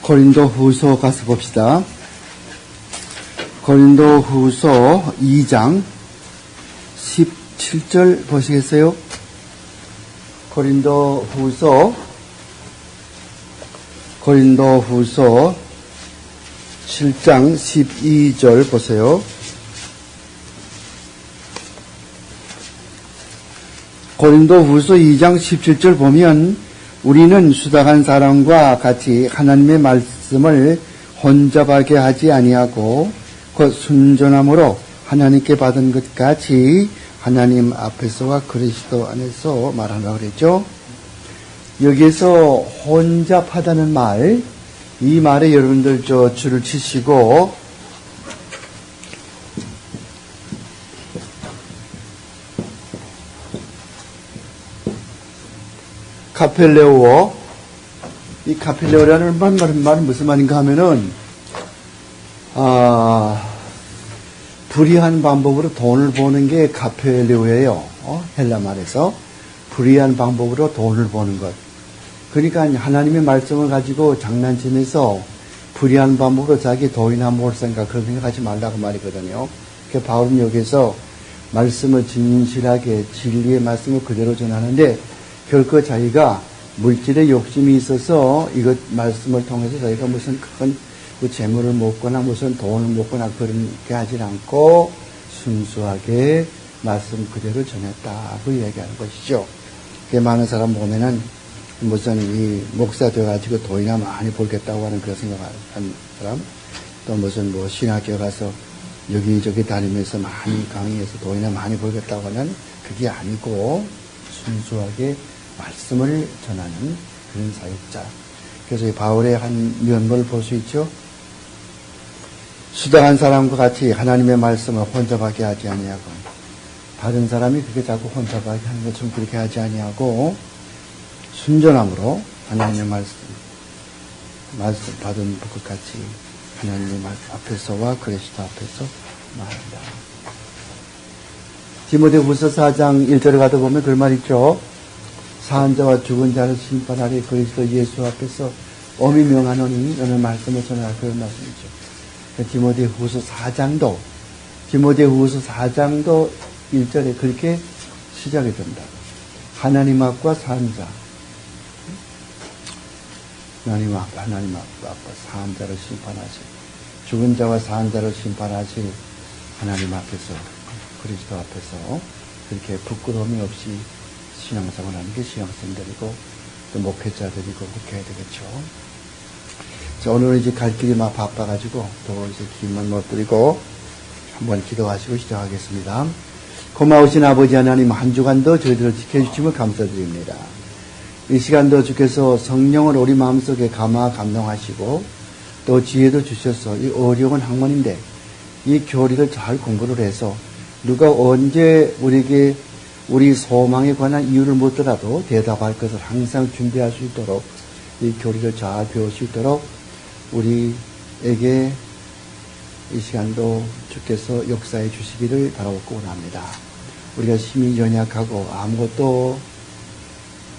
고린도 후서 가서 봅시다. 고린도 후서 2장 17절 보시겠어요? 고린도 후서 7장 12절 보세요. 고린도 후서 2장 17절 보면 우리는 수다한 사람과 같이 하나님의 말씀을 혼잡하게 하지 아니하고 그 순전함으로 하나님께 받은 것 같이 하나님 앞에서와 그리스도 안에서 말하라고 그랬죠. 여기에서 혼잡하다는 말, 이 말에 여러분들 줄을 치시고 카펠레오, 이 카펠레오라는 말은 무슨 말인가 하면은 불의한 방법으로 돈을 버는 게 카펠레오예요. 헬라 말에서 불의한 방법으로 돈을 버는 것. 그러니까 하나님의 말씀을 가지고 장난치면서 불의한 방법으로 자기 돈이나 모을 생각, 그런 생각하지 말라고 말이거든요. 그러니까 바울은 여기서 말씀을 진실하게 진리의 말씀을 그대로 전하는데 결코 자기가 물질에 욕심이 있어서 이것 말씀을 통해서 자기가 무슨 큰 재물을 먹거나 무슨 돈을 먹거나 그렇게 하지 않고 순수하게 말씀 그대로 전했다고 얘기하는 것이죠. 많은 사람 보면은 무슨 이 목사 돼가지고 돈이나 많이 벌겠다고 하는 그런 생각하는 사람, 또 무슨 신학교 가서 여기저기 다니면서 많이 강의해서 돈이나 많이 벌겠다고 하는 그게 아니고 순수하게 말씀을 전하는 그런 사역자. 그래서 바울의 한 면모를 볼 수 있죠. 수다한 사람과 같이 하나님의 말씀을 혼잡하게 하지 아니하고, 다른 사람이 그렇게 자꾸 혼잡하게 하는 것처럼 그렇게 하지 아니하고 순전함으로 하나님의 말씀 받은 것 같이 하나님의 말씀 앞에서와 그리스도 앞에서 말한다. 디모데후서 4장 1절에 가다 보면 그 말 있죠. 사한 자와 죽은 자를 심판하리 그리스도 예수 앞에서 엄히 명하노니 너는 말씀을 전하라, 그런 말씀이죠. 디모데후서 4장도 1절에 그렇게 시작이 된다. 하나님 앞과 사한 자, 하나님 앞과 사한 자를 심판하실, 죽은 자와 사한 자를 심판하실 하나님 앞에서 그리스도 앞에서 그렇게 부끄러움이 없이 신앙생활 하는 게 신앙생들이고 또 목회자들이고 그렇게 해야 되겠죠. 자, 오늘은 이제 갈 길이 막 바빠가지고 또 이제 길만 못 드리고 한번 기도하시고 시작하겠습니다. 고마우신 아버지 하나님, 한 주간도 저희들을 지켜주시면 감사드립니다. 이 시간도 주께서 성령을 우리 마음속에 감동하시고 또 지혜도 주셔서 이 어려운 학문인데 이 교리를 잘 공부를 해서 누가 언제 우리에게 우리 소망에 관한 이유를 묻더라도 대답할 것을 항상 준비할 수 있도록 이 교리를 잘 배울 수 있도록 우리에게 이 시간도 주께서 역사해 주시기를 바라고 원합니다. 우리가 힘이 연약하고 아무것도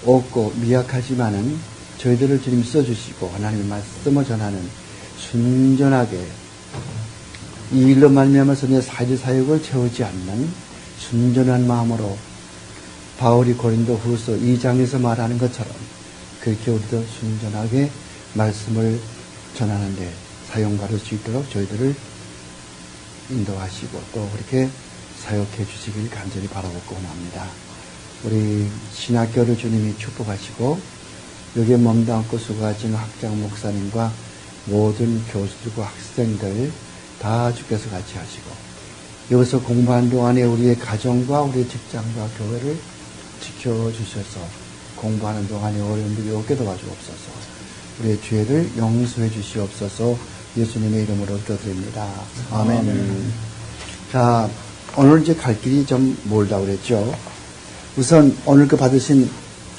없고 미약하지만은 저희들을 주님 써주시고 하나님의 말씀을 전하는 순전하게 이 일로 말미암아서 내 사역을 채우지 않는 순전한 마음으로 바울이 고린도 후서 2장에서 말하는 것처럼 그렇게 우리도 순전하게 말씀을 전하는데 사용받을 수 있도록 저희들을 인도하시고 또 그렇게 사역해 주시길 간절히 바라고 원합니다. 우리 신학교를 주님이 축복하시고 여기에 몸담고 수고하시는 학장 목사님과 모든 교수들과 학생들 다 주께서 같이 하시고 여기서 공부하는 동안에 우리의 가정과 우리의 직장과 교회를 지켜주셔서 공부하는 동안에 어려움들이 없게 도와주옵소서. 우리의 죄를 용서해 주시옵소서. 예수님의 이름으로 기도드립니다. 아멘. 자, 오늘 이제 갈 길이 좀 멀다고 그랬죠. 우선 오늘 받으신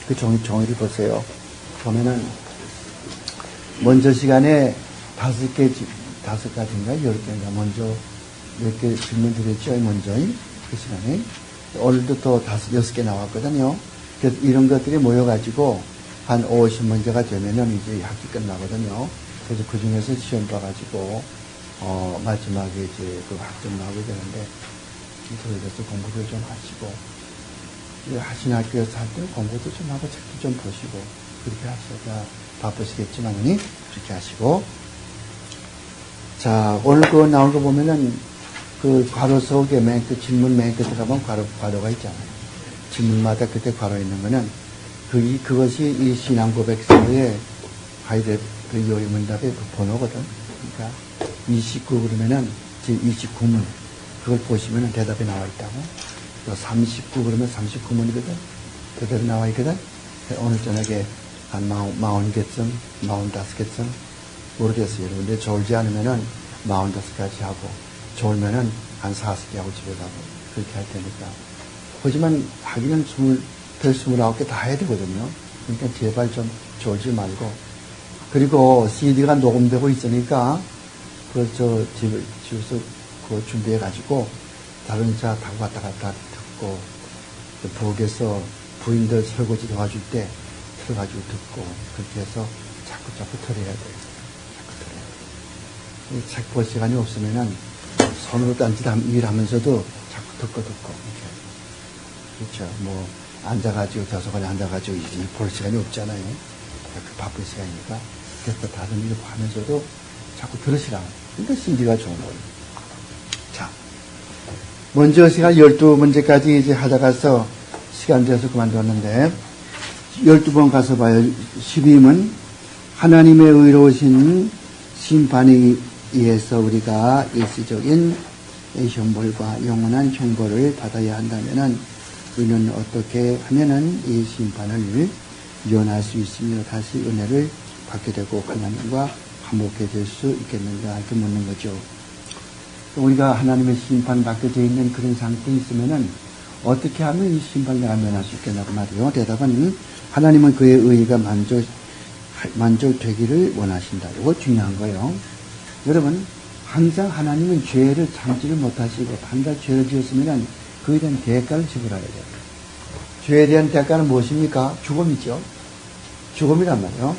그 종이를 보세요. 보면은 먼저 시간에 5가지인가 10개인가 먼저 몇 개 질문 드렸죠. 먼저 그 시간에 오늘도 또 6개 나왔거든요. 그래서 이런 것들이 모여가지고 한 50문제가 되면은 이제 학기 끝나거든요. 그래서 그 중에서 시험 봐가지고, 마지막에 이제 그 학점 나오게 되는데, 그래서 공부를 좀 하시고, 하신 학교에서 할 때 공부도 좀 하고 책도 좀 보시고, 그렇게 하셔야 바쁘시겠지만은, 그렇게 하시고. 자, 오늘 그 나온 거 보면은, 그 괄호 속에 질문 맨 끝에 가면 괄호가 있잖아요. 질문마다 그때 괄호 있는 거는, 그것이 이 신앙 고백서의 하이데 그 요리문답의 그 번호거든. 그러니까 29 그러면은 제 29문 그걸 보시면은 대답이 나와 있다고. 또 39 그러면 39문이거든. 대답이 나와 있거든. 오늘 저녁에 한 40개쯤, 45개쯤 모르겠어요. 근데 졸지 않으면은 45가지 하고 졸면은 한 40개 하고 집에 가고 그렇게 할 테니까. 하지만 하기는 29개 다 해야 되거든요. 그러니까 제발 좀 졸지 말고. 그리고 CD가 녹음되고 있으니까, 집에서 그거 준비해가지고, 다른 차 타고 갔다 듣고, 부엌에서 부인들 설거지 도와줄 때, 틀어가지고 듣고, 그렇게 해서 자꾸 털어야 돼요. 자꾸 털어야 돼요. 책 볼 시간이 없으면은, 손으로 딴짓 일하면서도 자꾸 듣고, 이렇게. 그렇죠. 뭐, 앉아가지고, 도서관에 앉아가지고, 일 볼 시간이 없잖아요. 바쁜 시간이니까. 그래서 다른 일 하면서도 자꾸 들으시라고. 그러니까 CD가 좋은 거예요. 자. 먼저 시간 12문제까지 이제 하다가서 시간 돼서 그만뒀는데, 12번 가서 봐요. 12문. 하나님의 의로우신 심판에 의해서 우리가 일시적인 형벌과 영원한 형벌을 받아야 한다면은, 우리는 어떻게 하면은 이 심판을 면할 수 있으며 다시 은혜를 받게 되고 하나님과 화목해질 수 있겠는가 이렇게 묻는 거죠. 우리가 하나님의 심판 받게 되어 있는 그런 상태에 있으면은 어떻게 하면 이 심판을 면할 수 있겠냐고 말이요. 대답은 하나님은 그의 의의가 만족되기를 원하신다. 이거 중요한 거예요. 여러분 항상 하나님은 죄를 참지를 못하시고 단다 죄를 지었으면은 그에 대한 대가를 지불해야 돼요. 죄에 대한 대가는 무엇입니까? 죽음이죠. 죽음이란 말이에요.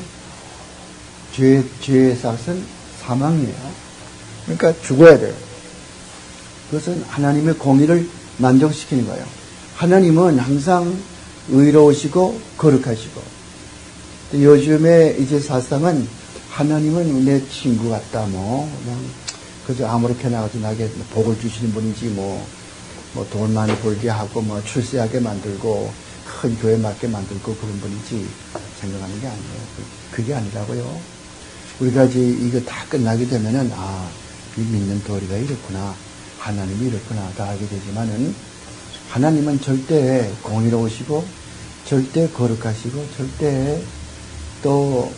죄의 삭은 사망이에요. 그러니까 죽어야 돼요. 그것은 하나님의 공의를 만족시키는 거예요. 하나님은 항상 의로우시고 거룩하시고, 요즘에 이제 사상은 하나님은 내 친구 같다, 그냥, 그저 아무렇게나 나게 복을 주시는 분인지, 돈 많이 벌게 하고, 출세하게 만들고, 큰 교회 맞게 만들고 그런 분인지 생각하는 게 아니에요. 그게 아니라고요. 우리가 이제 이거 다 끝나게 되면은, 이 믿는 도리가 이렇구나. 하나님이 이렇구나. 다 알게 되지만은, 하나님은 절대 공의로우시고, 절대 거룩하시고, 절대 또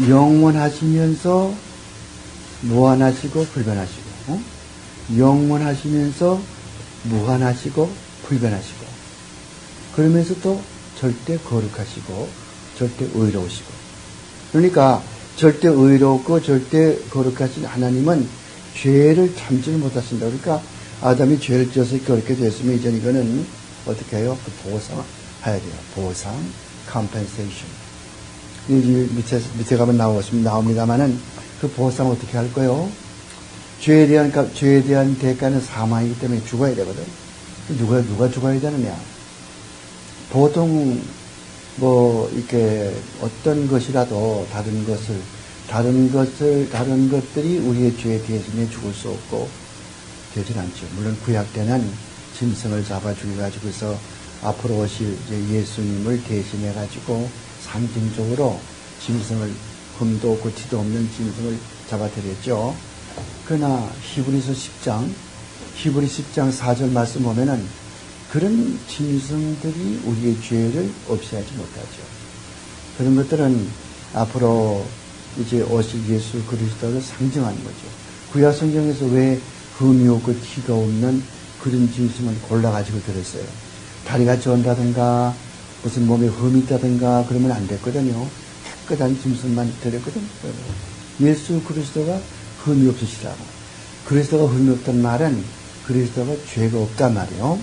영원하시면서 무한하시고 불변하시고, 영원하시면서 무한하시고 불변하시고, 그러면서 또 절대 거룩하시고 절대 의로우시고. 그러니까 절대 의롭고 절대 거룩하신 하나님은 죄를 참지를 못하신다. 그러니까 아담이 죄를 지어서 그렇게 됐으면 이제 이거는 어떻게 해요? 보상 해야 돼요. 보상, compensation. 밑에 가면 나옵니다만은 그 보상 어떻게 할 거예요? 죄에 대한 대가는 사망이기 때문에 죽어야 되거든. 누가 죽어야 되느냐? 보통 이렇게 어떤 것이라도 다른 것들이 우리의 죄 대신에 죽을 수 없고 되질 않죠. 물론 구약 때는 짐승을 잡아 죽여가지고서 앞으로 오실 예수님을 대신해가지고 상징적으로 짐승을, 흠도 없고 티도 없는 짐승을 잡아드렸죠. 그러나 히브리서 10장 4절 말씀 보면은 그런 짐승들이 우리의 죄를 없애하지 못하죠. 그런 것들은 앞으로 이제 오실 예수 그리스도를 상징하는 거죠. 구약 성경에서 왜 흠이 없고 티가 없는 그런 짐승을 골라가지고 들었어요. 다리가 전다든가 무슨 몸에 흠이 있다든가 그러면 안 됐거든요. 깨끗한 짐승만 들었거든요. 예수 그리스도가 흠이 없으시라고. 그리스도가 흠이 없다는 말은 그리스도가 죄가 없단 말이에요.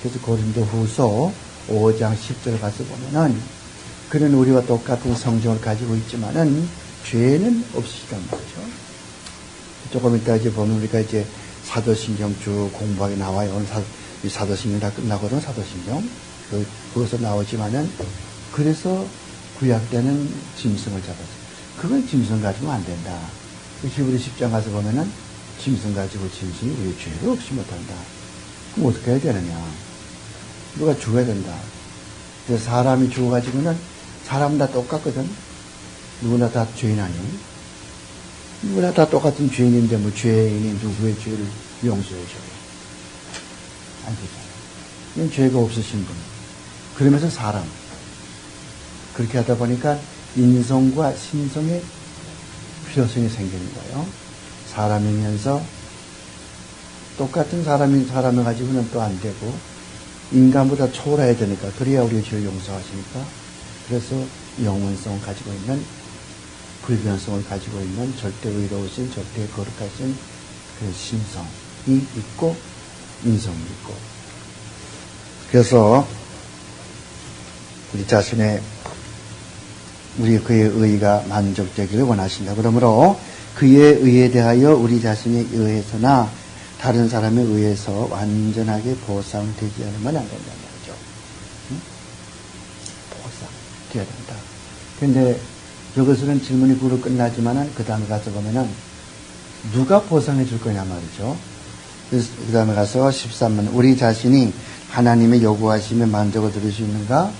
그래서 고린도후서 5장 10절 가서 보면은 그는 우리와 똑같은 성정을 가지고 있지만은 죄는 없으시단 말이죠. 조금 이따 이제 보면 우리가 이제 사도신경 쭉 공부하게 나와요. 오늘 이 사도신경 다 끝나거든, 사도신경. 그것도 나오지만은, 그래서 구약 때는 짐승을 잡았어요. 그건 짐승 가지고 안 된다. 히브리 10장 가서 보면은, 짐승 가지고 짐승이 우리 죄를 없이 못한다. 그럼 어떻게 해야 되느냐? 누가 죽어야 된다. 그래서 사람이 죽어가지고는, 사람은 다 똑같거든. 누구나 다 죄인 아니에요? 누구나 다 똑같은 죄인인데, 뭐, 죄인이 누구의 죄를 용서해줘요? 안 되잖아요. 이건 죄가 없으신 분. 그러면서 사람. 그렇게 하다 보니까 인성과 신성의 필요성이 생기는 거예요. 사람이면서 똑같은 사람인 사람을 가지고는 또 안 되고, 인간보다 초월해야 되니까, 그래야 우리의 죄를 용서하시니까, 그래서 영원성을 가지고 있는, 불변성을 가지고 있는 절대 의로우신, 절대 거룩하신 그 신성이 있고, 인성이 있고. 그래서, 우리 자신의, 그의 의의가 만족되기를 원하신다. 그러므로, 그의 의에 대하여 우리 자신의 의에서나, 다른 사람에 의해서 완전하게 보상되지 않으면 안 된다는 말이죠. 응? 보상되어야 된다. 근데 여기서는 질문이 그로 끝나지만은 그 다음에 가서 보면은 누가 보상해 줄 거냐 말이죠. 그 다음에 가서 13번. 우리 자신이 하나님의 요구하심에 만족을 들을 수 있는가?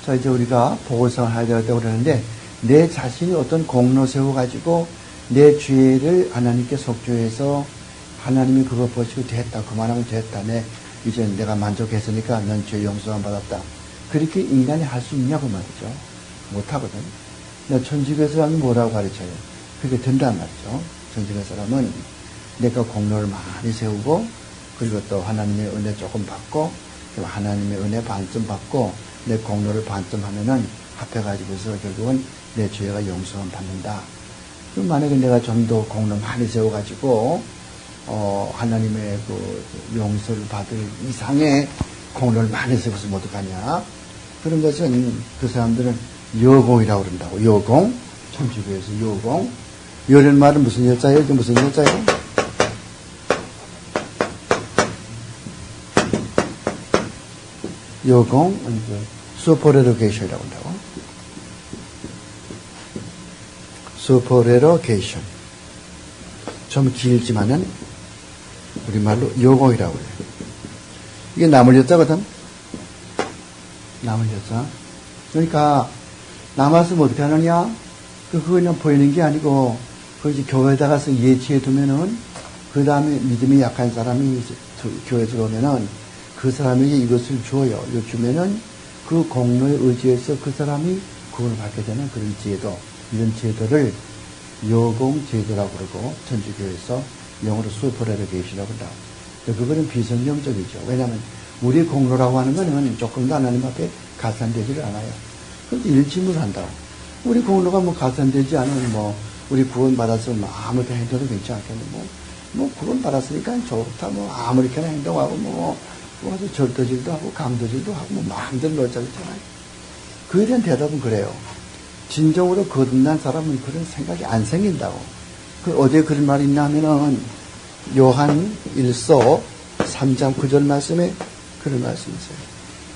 자, 이제 우리가 보상을 해야 되겠다고 그러는데, 내 자신이 어떤 공로 세워가지고 내 죄를 하나님께 속죄해서 하나님이 그거 보시고 됐다. 그만하면 됐다. 이제 내가 만족했으니까 넌 죄 용서만 받았다. 그렇게 인간이 할 수 있냐고 말이죠. 못하거든. 천주교 사람이 뭐라고 가르쳐요? 그렇게 된단 말이죠. 천주교 사람은 내가 공로를 많이 세우고, 그리고 또 하나님의 은혜 조금 받고, 하나님의 은혜 반쯤 받고, 내 공로를 반쯤 하면은 합해가지고서 결국은 내 죄가 용서만 받는다. 그럼 만약에 내가 좀 더 공로 많이 세워가지고, 하나님의 그 용서를 받을 이상의 공로를 많이 세워서 어떡하냐? 그런 것은 그 사람들은 여공이라고 그런다고. 여공. 천주교에서 여공. 여라는 말은 무슨 여자예요? 이게 무슨 여자예요? 여공, 슈퍼레로게이션이라고 한다고. 슈퍼레로게이션. 좀 길지만은 우리말로 여공이라고 해요. 이게 남을 여자거든. 남을 여자. 그러니까 남았으면 어떻게 하느냐? 그거 그냥 보이는 게 아니고, 이제 교회에다 가서 예치해 두면은, 그 다음에 믿음이 약한 사람이 교회에 들어오면은, 그 사람에게 이것을 줘요. 이거 주면은, 그 공로에 의지해서 그 사람이 구원을 받게 되는 그런 제도, 이런 제도를 여공 제도라고 그러고, 천주교에서 영어로 슈퍼레로게이션이라고 한다. 그거는 비성경적이죠. 왜냐하면, 우리 공로라고 하는 거는 조금도 하나님 앞에 가산되지를 않아요. 그런데 일침을 한다. 우리 공로가 뭐 가산되지 않으면 우리 구원 받아서 아무렇게나 행동도 괜찮겠네. 구원 받았으니까 좋다. 아무렇게나 행동하고 와서 절도질도 하고 강도질도 하고 마음대로 놀자잖아요. 그에 대한 대답은 그래요. 진정으로 거듭난 사람은 그런 생각이 안 생긴다고. 어디에 그런 말이 있나 하면은 요한 1서 3장 9절 말씀에 그런 말씀이 있어요.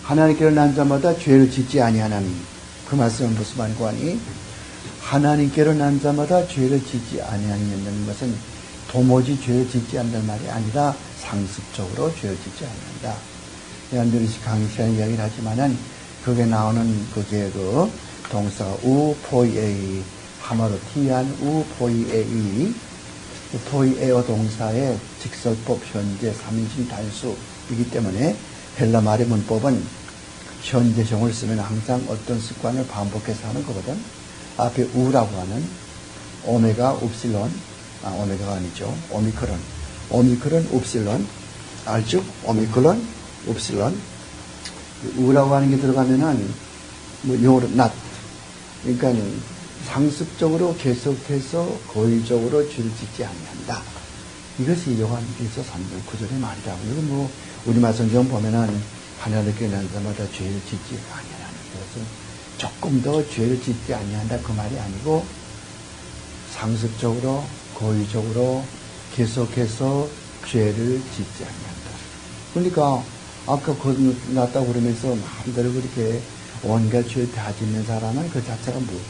하나님께로 난 자마다 죄를 짓지 아니하나니. 그 말씀은 무슨 말이고 하니? 하나님께로 난 자마다 죄를 짓지 아니하는 것은 도무지 죄를 짓지 않는 말이 아니라 상습적으로 죄를 짓지 않는다. 내가 늘 강의 시간에 이야기를 하지만은 거기에 나오는 그게 동사 우포이에이 하마로 티안 우포이에이 포이에어 동사의 직설법 현재 3인칭 단수이기 때문에 헬라 말의 문법은 현재형을 쓰면 항상 어떤 습관을 반복해서 하는 거거든. 앞에 우라고 하는 오메가 upsilon, 오메가가 아니죠. 오미크론 upsilon, 알죠? 오미크론 upsilon. 우라고 하는 게 들어가면은 영어로 not. 그러니까 상습적으로 계속해서 고의적으로 죄를 짓지 아니한다. 이것이 요한 1서 3절 9절의 말이라고. 이거 우리말 성경 보면은 하나님께 난 자마다 죄를 짓지 아니하는 것은 조금 더 죄를 짓지 아니한다 그 말이 아니고 상습적으로 고의적으로 계속해서 죄를 짓지 않는다. 그러니까 아까 거듭났다고 그러면서 마음대로 그렇게 온갖 죄를 다 짓는 사람은 그 자체가 뭐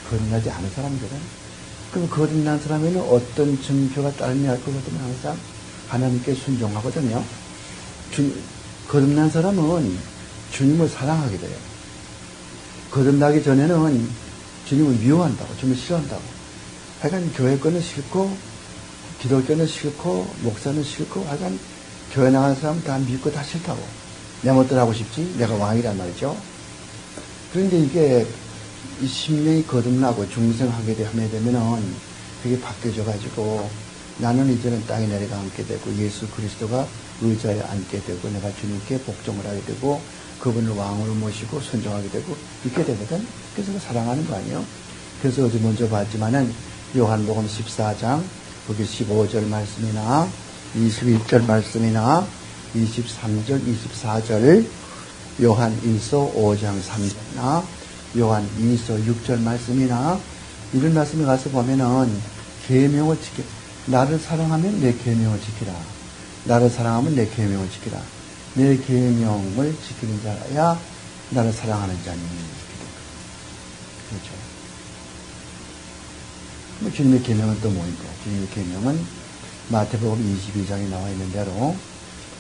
거듭나지 않은 사람들은, 그럼 거듭난 사람에는 어떤 증표가 따르냐 할 거거든요. 항상 하나님께 순종하거든요. 거듭난 사람은 주님을 사랑하게 돼요. 거듭나기 전에는 주님을 미워한다고, 주님을 싫어한다고. 하여간 교회 거는 싫고, 기독교는 싫고, 목사는 싫고, 하여간 교회 나가는 사람 다 믿고 다 싫다고. 내 멋대로 하고 싶지? 내가 왕이란 말이죠. 그런데 이게 이 심령이 거듭나고 중생하게 되면은 그게 바뀌어져가지고 나는 이제는 땅에 내려가 앉게 되고 예수 그리스도가 의자에 앉게 되고 내가 주님께 복종을 하게 되고 그분을 왕으로 모시고 순종하게 되고 있게 되거든. 그래서 사랑하는 거 아니에요. 그래서 어제 먼저 봤지만은 요한복음 14장 거기 15절 말씀이나 21절 말씀이나 23절, 24절 요한일서 5장 3절이나 요한 2서 6절 말씀이나 이런 말씀에 가서 보면은 계명을 지켜, 나를 사랑하면 내 계명을 지키라. 나를 사랑하면 내 계명을 지키라. 내 계명을 지키는 자야 나를 사랑하는 자니. 그렇죠. 뭐 주님의 계명은 또 뭐입니까? 주님의 계명은 마태복음 22장에 나와 있는 대로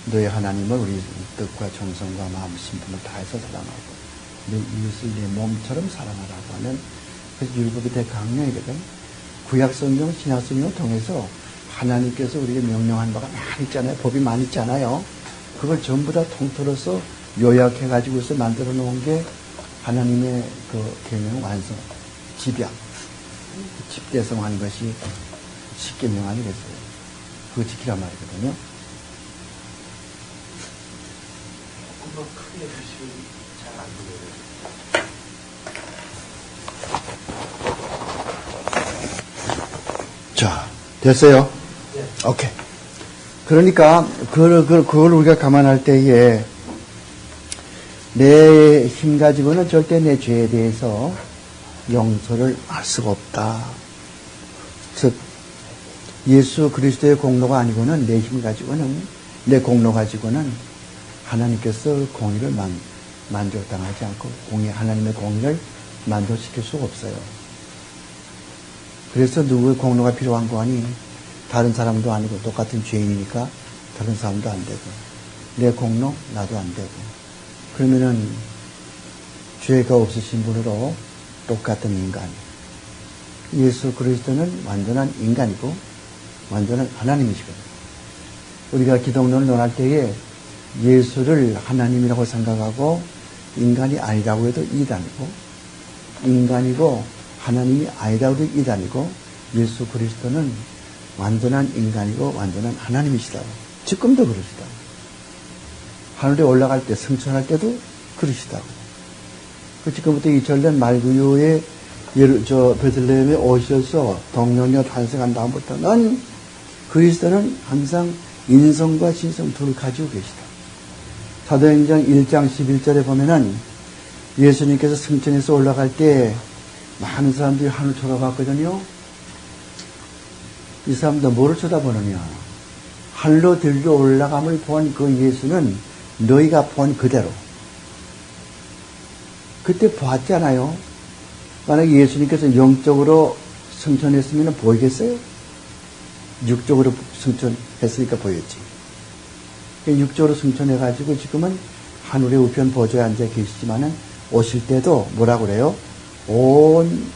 너의 하나님을 우리 뜻과 정성과 마음, 신분을 다해서 사랑하고 내 이웃을 내 몸처럼 사랑하라고 하는 그래서 율법이 되게 강령이거든. 구약성경, 신약성경을 통해서 하나님께서 우리에게 명령한 바가 많이 있잖아요. 법이 많이 있잖아요. 그걸 전부 다 통틀어서 요약해가지고서 만들어 놓은 게 하나님의 그 계명 완성, 집약, 집대성한 것이 십계명 아니겠어요. 그거 지키란 말이거든요. 조금만 크게 해주시면 잘 안 보여요. 자, 됐어요? 네. 오케이. 그러니까, 그걸 우리가 감안할 때에, 내 힘 가지고는 절대 내 죄에 대해서 용서를 할 수가 없다. 즉, 예수 그리스도의 공로가 아니고는 내 힘 가지고는, 내 공로 가지고는 하나님께서 공의를 만족당하지 않고, 하나님의 공의를 만족시킬 수가 없어요. 그래서 누구의 공로가 필요한 거 아니? 다른 사람도 아니고 똑같은 죄인이니까 다른 사람도 안 되고 내 공로 나도 안 되고 그러면은 죄가 없으신 분으로 똑같은 인간 예수 그리스도는 완전한 인간이고 완전한 하나님이시거든요. 우리가 기독론을 논할 때에 예수를 하나님이라고 생각하고 인간이 아니라고 해도 이단이고 인간이고 하나님이 아니라고 해도 이단이고 예수 그리스도는 완전한 인간이고 완전한 하나님이시다고. 지금도 그러시다고. 하늘에 올라갈 때 승천할 때도 그러시다고. 그 지금부터 2000년 말구유에 베들레헴에 오셔서 동정녀 탄생한 다음부터는 그리스도는 항상 인성과 진성 둘을 가지고 계시다. 사도행전 1장 11절에 보면은 예수님께서 승천해서 올라갈 때 많은 사람들이 하늘 쳐다봤거든요. 이 사람들 뭐를 쳐다보느냐. 하늘로 들려 올라감을 본 그 예수는 너희가 본 그대로. 그때 봤잖아요. 만약에 예수님께서 영적으로 승천했으면 보이겠어요? 육적으로 승천했으니까 보였지. 육적으로 승천해가지고 지금은 하늘의 우편 보좌에 앉아 계시지만은 오실 때도 뭐라고 그래요? 온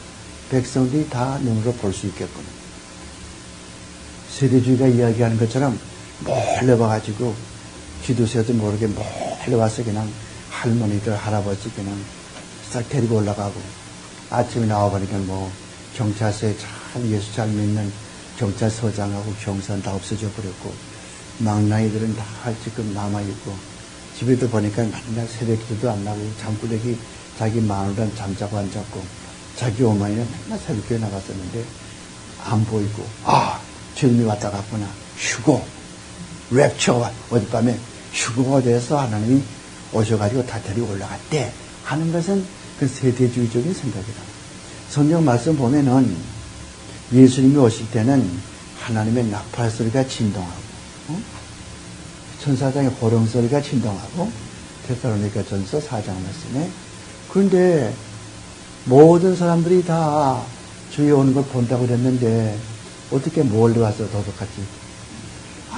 백성들이 다 눈으로 볼 수 있게끔. 세대주의가 이야기하는 것처럼 몰래 봐가지고 기도새도 모르게 몰래 와서 그냥 할머니들, 할아버지 그냥 싹 데리고 올라가고 아침에 나와보니까 뭐 경찰서에 참 예수 잘 믿는 경찰서장하고 경사는 다 없어져 버렸고 망나이들은 다 지금 남아있고 집에도 보니까 맨날 새벽 기도도 안 나고 잠구대기 자기 마누라는 잠자고 앉았고 자기 어머니는 맨날 새벽에 나갔었는데 안 보이고 주님이 왔다 갔구나. 휴고 랩처가 어젯밤에 휴고가 돼서 하나님이 오셔가지고 다 데리고 올라갔대 하는 것은 그 세대주의적인 생각이다. 성경 말씀 보면은 예수님이 오실 때는 하나님의 나팔 소리가 진동하고, 천사장의 호령 소리가 진동하고, 데살로니가 전서 4장 말씀에. 그런데 모든 사람들이 다 주에 오는 걸 본다고 그랬는데 어떻게 멀리 와서 도둑같이,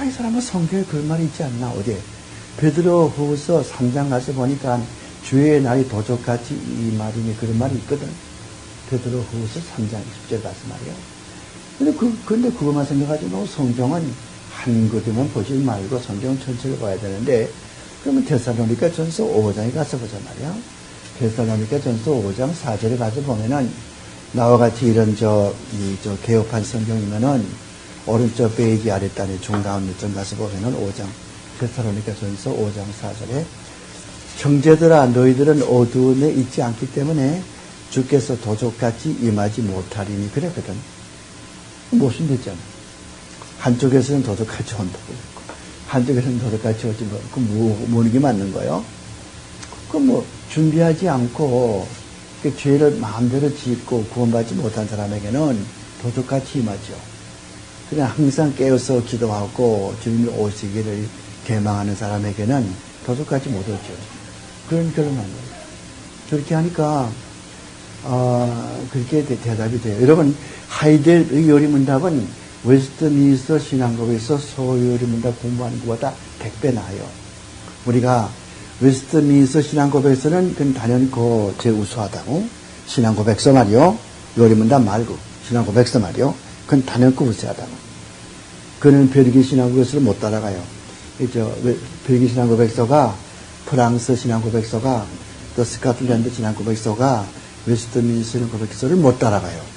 이 사람은 성경에 그런 말이 있지 않나? 어디에? 베드로 후서 3장 가서 보니까 주의 날이 도적같이 이 말이니 그런 말이 있거든. 베드로 후서 3장 10절 가서 말이야. 근데 그것만 생각하지고 성경은 한 그림은 보지 말고 성경 전체를 봐야 되는데, 그러면 데살로니가 전서 5장에 가서 보자 말이야. 데살로니가 전서 5장 4절에 가서 보면은 나와 같이 이런 개업한 성경이면은 오른쪽 페이지 아랫단에 중다음 밑점 가서 보면은 5장, 데살로니가 전서 5장 4절에 형제들아 너희들은 어두움에 있지 않기 때문에 주께서 도적같이 임하지 못하리니 그랬거든. 무슨 됐잖아. 한쪽에서는 도둑같이 온다고 그랬고, 한쪽에서는 도둑같이 오지 뭐, 뭐는 게 맞는 거예요? 준비하지 않고, 죄를 마음대로 짓고 구원받지 못한 사람에게는 도둑같이 임하죠. 그냥 항상 깨어서 기도하고 주님이 오시기를 개망하는 사람에게는 도둑같이 못 오죠. 그런 결론한 거예요. 그렇게 하니까, 그렇게 대답이 돼요. 여러분, 하이델 요리 문답은 웨스트민스터 신앙고백에서 소요리 문답 공부하는 것보다 100배 나아요. 우리가 웨스트민스터 신앙고백에서는 그건 단연코 제일 우수하다고. 신앙고백서 말이요. 요리 문답 말고 신앙고백서 말이요. 그건 단연코 우수하다고. 그는 벨기 신앙고백서를 못 따라가요. 벨기 신앙고백서가, 프랑스 신앙고백서가, 또 스코틀랜드 신앙고백서가 웨스트민스터 신앙고백서를 못 따라가요.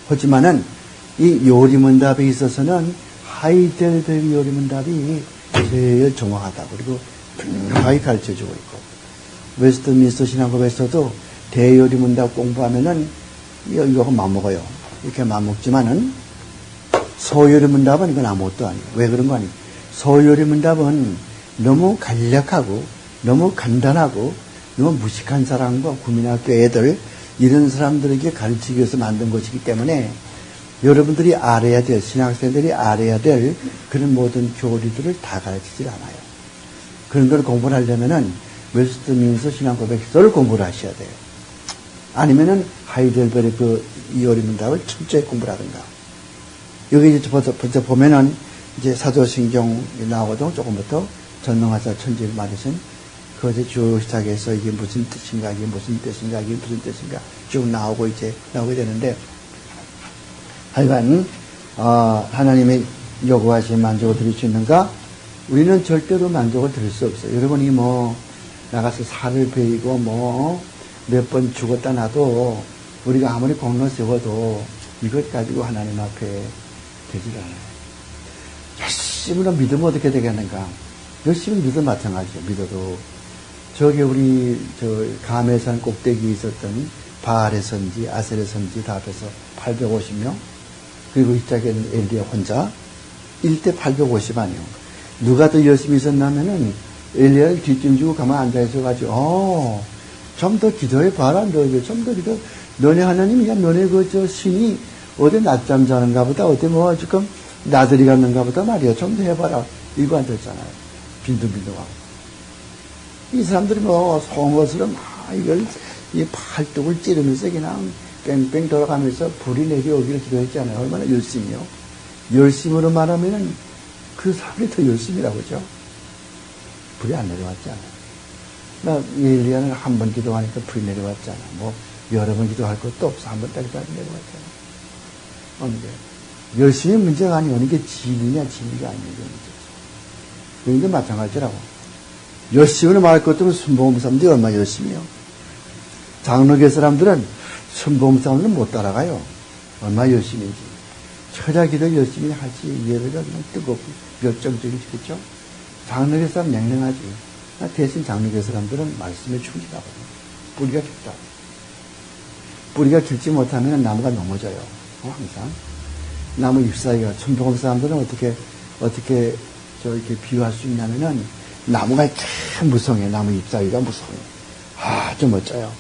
하지만은 이 요리문답에 있어서는 하이델베르 요리문답이 제일 정확하다고, 그리고 분명하게 가르쳐주고 있고, 웨스트민스터 신앙고백서도 대요리문답 공부하면은 이거 맞먹어요. 이렇게 맞먹지만은 소요리문답은 이건 아무것도 아니에요. 왜 그런 거 아니에요? 소요리문답은 너무 간략하고 너무 간단하고 너무 무식한 사람과 국민학교 애들, 이런 사람들에게 가르치기 위해서 만든 것이기 때문에 여러분들이 알아야 될, 신학생들이 알아야 될 그런 모든 교리들을 다 가르치질 않아요. 그런 걸 공부를 하려면은 웨스트민스터 신앙고백서를 공부를 하셔야 돼요. 아니면은 하이델베르 요리문답을 철저히 공부를 하든가. 여기 이제 먼저 보면은 이제 사도신경이 나오거든. 조금부터 전능하사 천지를 만드신 그것의 주 시작해서 이게 무슨 뜻인가, 이게 무슨 뜻인가, 이게 무슨 뜻인가 쭉 나오게 되는데, 하여간 하나님의 요구하신 만족을 드릴 수 있는가? 우리는 절대로 만족을 드릴 수 없어요. 여러분이 나가서 살을 베이고 몇 번 죽었다 나도 우리가 아무리 공로 세워도 이것 가지고 하나님 앞에 되질 않아요. 열심히 믿으면 어떻게 되겠는가? 열심히 믿으면 마찬가지죠. 믿어도 저기 우리 감해산 꼭대기에 있었던 바알의 선지, 아셀의 선지 다 합해서 850명, 그리고 이 짝에는 엘리야 혼자 1대 850아니요. 누가 더 열심히 있었냐면은 엘리야를 뒷짐 지고 가만 앉아 있어가지고 좀 더 기도해 봐라. 너희들 좀 더 기도. 너네 하나님이야. 너네 신이 어디 낮잠 자는가 보다, 어디 지금 나들이 갔는가 보다 말이야. 좀 더 해봐라. 이거 앉았잖아요. 빈둥빈둥하고. 이 사람들이 송것으로 이걸 이 팔뚝을 찌르면서 그냥 뺑뺑 돌아가면서 불이 내려오기를 기도했잖아요. 얼마나 열심히요. 열심으로 말하면은 그 사람이 더 열심이라고 그러죠. 불이 안 내려왔잖아요. 엘리야는 한 번 기도하니까 불이 내려왔잖아. 여러 번 기도할 것도 없어. 한 번 딱 기도하니까 내려왔잖아. 그런데 열심히 문제가 아니고 어느 게 진리냐 진리가 아니냐 이게 문제지. 그런데 마찬가지라고. 열심히 말할 것도 없으면 순복음 사람들이 얼마나 열심히요. 장로교 사람들은 순복음 사람들은 못 따라가요. 얼마나 열심히인지. 처자기도 열심히 하지. 예배가 그냥 뜨겁고 열정적이지, 그렇죠? 장로교 사람 냉랭하지. 대신 장로교 사람들은 말씀에 충실하거든요. 뿌리가 깊다. 뿌리가 깊지 못하면 나무가 넘어져요. 항상. 나무 잎사귀가, 순복음 사람들은 어떻게 이렇게 비유할 수 있냐면은, 나무가 이렇게 무성해. 나무 잎사귀가 무성해. 아주 멋져요.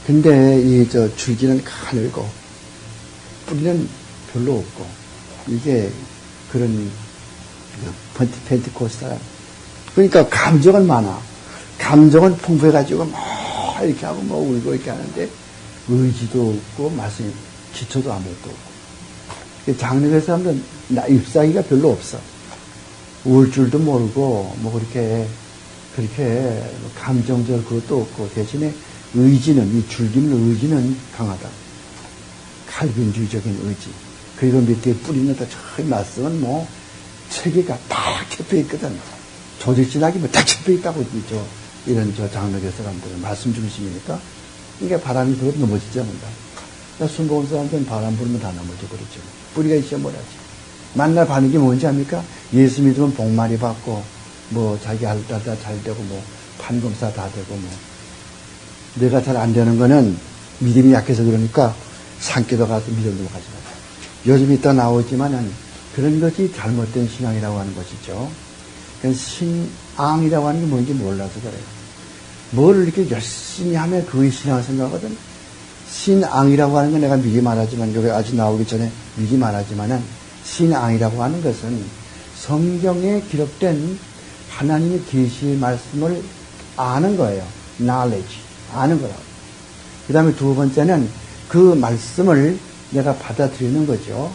근데 줄기는 가늘고, 뿌리는 별로 없고, 이게 그런 펜티코스탈. 그러니까 감정은 많아. 감정은 풍부해가지고 뭐 이렇게 하고 뭐 울고 이렇게 하는데 의지도 없고 말씀이 기초도 아무것도 없고. 장로교 사람들은 잎사귀가 별로 없어. 울 줄도 모르고 뭐 그렇게 감정적 그것도 없고, 대신에 의지는, 이 줄기는 의지는 강하다. 칼빈주의적인 의지. 그리고 밑에 뿌리는 저 말씀은 뭐 체계가 딱 잡혀 있거든. 조직진학이 뭐 딱 잡혀 있다고 있죠. 이런 장로교 사람들은 말씀 중심이니까. 이게 바람이 불어도 넘어지지 않는다. 순복음 사람들은 바람 불면 다 넘어져 그렇죠. 뿌리가 있어야 뭐라지. 만날 반응이 뭔지 압니까? 예수 믿으면 복 많이 받고, 뭐 자기 할 때 다 잘 되고, 뭐 판검사 다 되고, 뭐 내가 잘 안 되는 거는 믿음이 약해서 그러니까 산기도 가서 믿음도 가지 마. 요즘 이따 나오지만은 그런 것이 잘못된 신앙이라고 하는 것이죠. 그러니까 신앙이라고 하는 게 뭔지 몰라서 그래요. 뭘 이렇게 열심히 하면 그게 신앙을 생각하거든. 신앙이라고 하는 건 내가 미리 말하지만, 여기 아직 나오기 전에 미리 말하지만은, 신앙이라고 하는 것은 성경에 기록된 하나님의 계시의 말씀을 아는 거예요. knowledge. 아는 거라고. 그 다음에 두 번째는 그 말씀을 내가 받아들이는 거죠.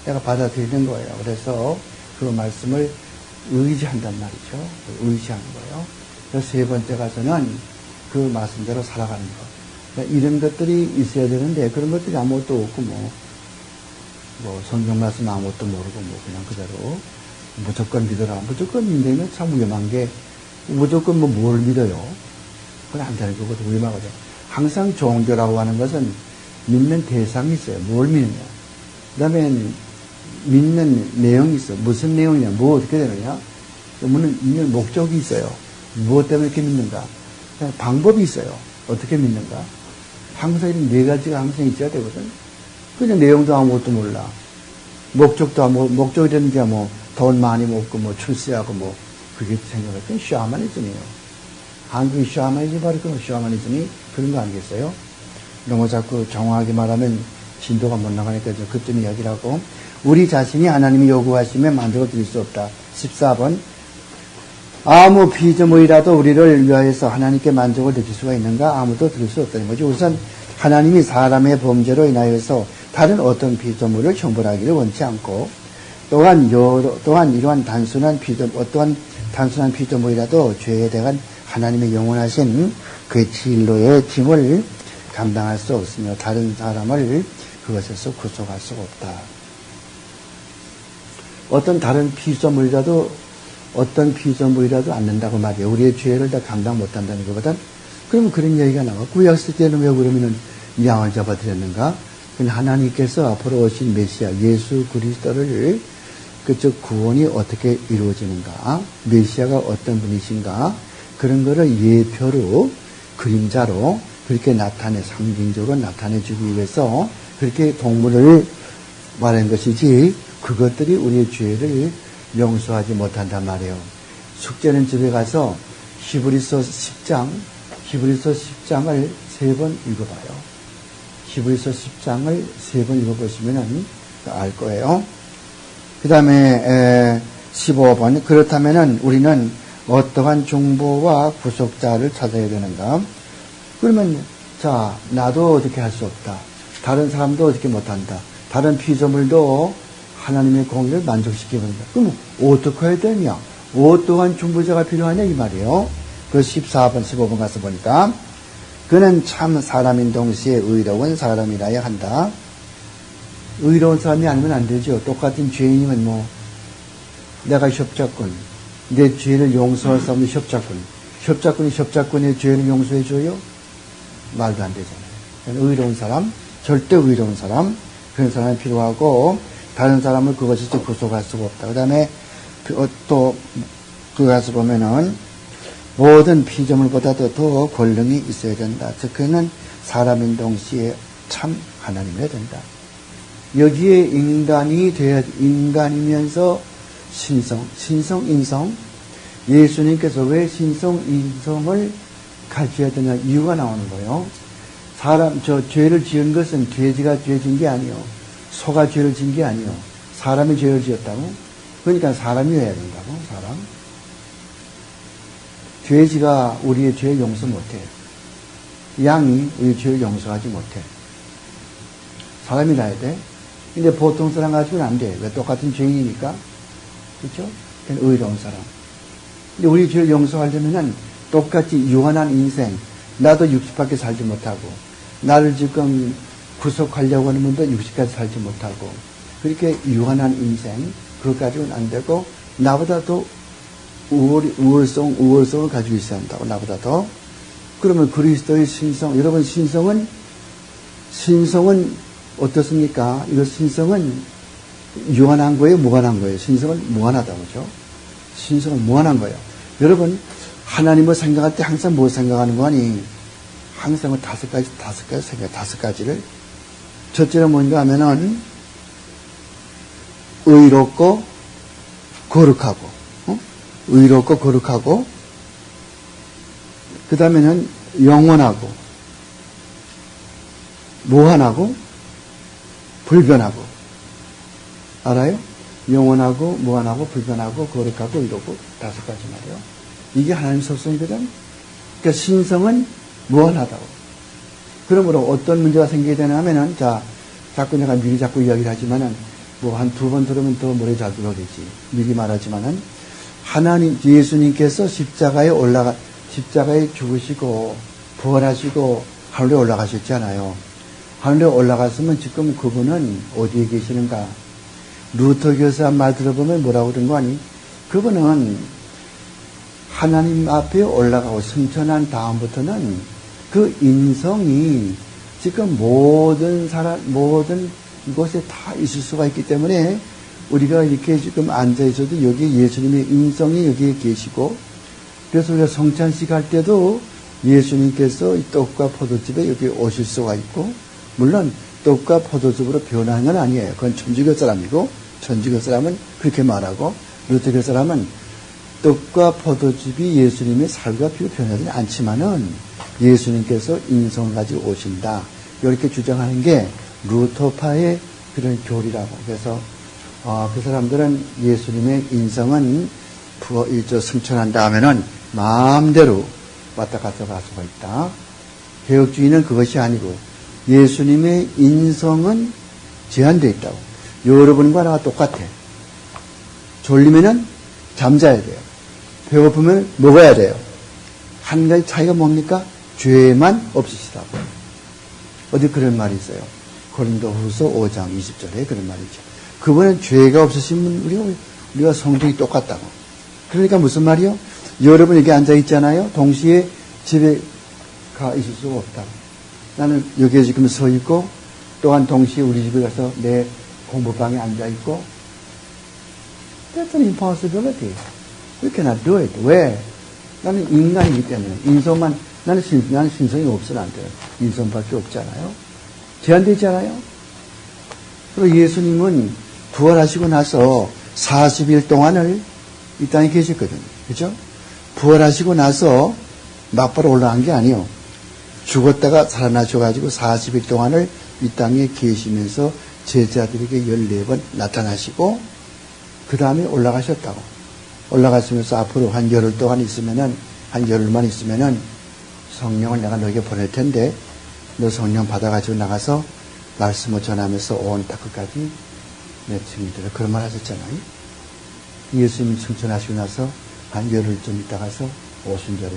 내가 받아들이는 거예요. 그래서 그 말씀을 의지한단 말이죠. 의지하는 거예요. 그래서 세 번째 가서는 그 말씀대로 살아가는 거. 그러니까 이런 것들이 있어야 되는데, 그런 것들이 아무것도 없고, 뭐 성경 말씀 아무것도 모르고, 뭐 그냥 그대로 무조건 믿어라. 무조건 믿으면 참 위험한 게, 무조건 뭘 믿어요? 그건 안 되는 거거든. 위험하거든. 항상 종교라고 하는 것은 믿는 대상이 있어요. 뭘 믿느냐. 그 다음에 믿는 내용이 있어. 무슨 내용이냐. 뭐 어떻게 되느냐. 믿는 목적이 있어요. 무엇 때문에 이렇게 믿는가. 방법이 있어요. 어떻게 믿는가. 항상 이런 네 가지가 항상 있어야 되거든. 그냥 내용도 아무것도 몰라. 목적도 목적이 되는 게 돈 많이 먹고, 출세하고, 그게 생각할 땐 샤머니즘이에요. 한국의 샤머니즘이 바로 그 샤머니즘이 그런 거 아니겠어요? 너무 자꾸 정확하게 말하면 진도가 못 나가니까 그쯤 이야기를 하고, 우리 자신이 하나님이 요구하시면 만족을 드릴 수 없다. 14번. 아무 피조물이라도 우리를 위하여서 하나님께 만족을 느낄 수가 있는가? 아무도 들을 수 없다는 거죠. 우선 하나님이 사람의 범죄로 인하여서 다른 어떤 피조물을 형벌하기를 원치 않고, 또한 이러한 어떠한 단순한 피조물이라도 죄에 대한 하나님의 영원하신 그 진로의 짐을 감당할 수 없으며 다른 사람을 그것에서 구속할 수가 없다. 어떤 피조물이라도 안 된다고 말이에요. 우리의 죄를 다 감당 못한다는 거거든. 그러면 그런 얘기가 나와. 구약시대 때는 왜 그러면은 양을 잡아드렸는가? 하나님께서 앞으로 오신 메시아 예수 그리스도를 그쪽 구원이 어떻게 이루어지는가? 메시아가 어떤 분이신가? 그런 거를 예표로, 그림자로 그렇게 상징적으로 나타내주기 위해서 그렇게 동물을 말한 것이지, 그것들이 우리의 죄를 용서하지 못한단 말이에요. 숙제는 집에 가서 히브리서 10장을 3번 읽어봐요. 히브리서 10장을 3번 읽어보시면 알 거예요. 그 다음에 15번. 그렇다면 우리는 어떠한 중보와 구속자를 찾아야 되는가? 그러면 나도 어떻게 할 수 없다. 다른 사람도 어떻게 못한다. 다른 피조물도 하나님의 공의를 만족시키게 된다. 그럼 어떻게 해야 되냐? 어떠한 중보자가 필요하냐 이 말이에요. 그 14번 15번 가서 보니까, 그는 참 사람인 동시에 의로운 사람이라야 한다. 의로운 사람이 아니면 안 되죠. 똑같은 죄인이면 내가 협작권, 내 죄를 용서할 사람도 협작권의 죄를 용서해 줘요? 말도 안 되잖아요. 의로운 사람, 절대 의로운 사람, 그런 사람이 필요하고, 다른 사람을 그것에서 구속할 수가 없다. 그 다음에 또 그 가서 보면은 모든 피조물보다도 더 권능이 있어야 된다. 즉 그는 사람인 동시에 참 하나님이어야 된다. 여기에 인간이면서 인성. 예수님께서 왜 인성을 가져야 되냐 이유가 나오는 거예요. 죄를 지은 것은 돼지가 죄진 게 아니요. 소가 죄를 지은 게 아니요. 사람이 죄를 지었다고? 그러니까 사람이 해야 된다고, 사람. 돼지가 우리의 죄를 용서 못해. 양이 우리의 죄를 용서하지 못해. 사람이 나야 돼. 근데 보통 사람 가지고는 안 돼. 왜? 똑같은 죄인이니까. 그렇죠? 의로운 사람. 근데 우리 죄를 용서하려면은 똑같이 유한한 인생, 나도 60밖에 살지 못하고, 나를 지금 구속하려고 하는 분도 60까지 살지 못하고, 그렇게 유한한 인생, 그것 가지고는 안 되고, 나보다 더 우월성을 가지고 있어야 한다고, 나보다 더. 그러면 그리스도의 신성, 여러분 신성은 어떻습니까? 이거 신성은 유한한 거예요? 무한한 거예요? 신성은 무한하다고 그죠? 신성은 무한한 거예요. 여러분, 하나님을 생각할 때 항상 뭐 생각하는 거 아니? 항상 다섯 가지를. 첫째는 뭔가 하면은, 의롭고, 거룩하고, 의롭고, 거룩하고, 그 다음에는 영원하고, 무한하고, 불변하고. 알아요? 영원하고, 무한하고, 불변하고, 거룩하고, 의롭고, 다섯 가지 말이에요. 이게 하나님 속성이거든. 그러니까 신성은 무한하다고. 그러므로 어떤 문제가 생기게 되냐면은, 자꾸 내가 미리 자꾸 이야기를 하지만은, 뭐 한 두 번 들으면 더 머리 잘 들어오겠지. 미리 말하지만은, 예수님께서 십자가에 죽으시고, 부활하시고, 하늘에 올라가셨잖아요. 하늘에 올라갔으면 지금 그분은 어디에 계시는가? 루터 교사 말 들어보면 뭐라고 그런 거 아니? 그분은 하나님 앞에 올라가고 승천한 다음부터는 그 인성이 지금 모든 곳에 다 있을 수가 있기 때문에 우리가 이렇게 지금 앉아있어도 여기 예수님의 인성이 여기에 계시고, 그래서 우리가 성찬식 할 때도 예수님께서 이 떡과 포도즙에 여기 오실 수가 있고, 물론 떡과 포도즙으로 변하는 건 아니에요. 그건 천주교 사람이고, 천주교 사람은 그렇게 말하고, 루터교 사람은 떡과 포도즙이 예수님의 살과 피로 변하지 않지만은 예수님께서 인성을 가지고 오신다. 이렇게 주장하는 게 루터파의 그런 교리라고. 그래서 그 사람들은 예수님의 인성은 승천한다 하면은 마음대로 왔다 갔다 갈 수가 있다. 개혁주의는 그것이 아니고 예수님의 인성은 제한되어 있다고. 여러분과 나와 똑같아. 졸리면은 잠자야 돼요. 배고프면 먹어야 돼요. 한 가지 차이가 뭡니까? 죄만 없으시다고. 어디 그런 말이 있어요. 고린도후서 5장 20절에 그런 말이죠. 그분은 죄가 없으신 분, 우리가 성격이 똑같다고. 그러니까 무슨 말이요? 여러분 여기 앉아 있잖아요. 동시에 집에 가 있을 수가 없다고. 나는 여기에 지금 서 있고, 또한 동시에 우리 집에 가서 내 공부방에 앉아 있고, That's an impossibility. We cannot do it. 왜? 나는 인간이기 때문에. 나는 신성이 없으면 안 돼요. 인성밖에 없잖아요. 제한되지 않아요? 그리고 예수님은 부활하시고 나서 40일 동안을 이 땅에 계셨거든요. 그죠? 부활하시고 나서 막바로 올라간 게 아니에요. 죽었다가 살아나셔가지고 40일 동안을 이 땅에 계시면서 제자들에게 14번 나타나시고, 그 다음에 올라가셨다고. 올라가시면서 앞으로 한 열흘 동안 있으면은, 한 열흘만 있으면은 성령을 내가 너에게 보낼 텐데, 너 성령 받아가지고 나가서 말씀을 전하면서 온 땅끝까지 내 증인들을 그런 말 하셨잖아요. 예수님이 승천하시고 나서 한 열흘쯤 있다가서 오순절에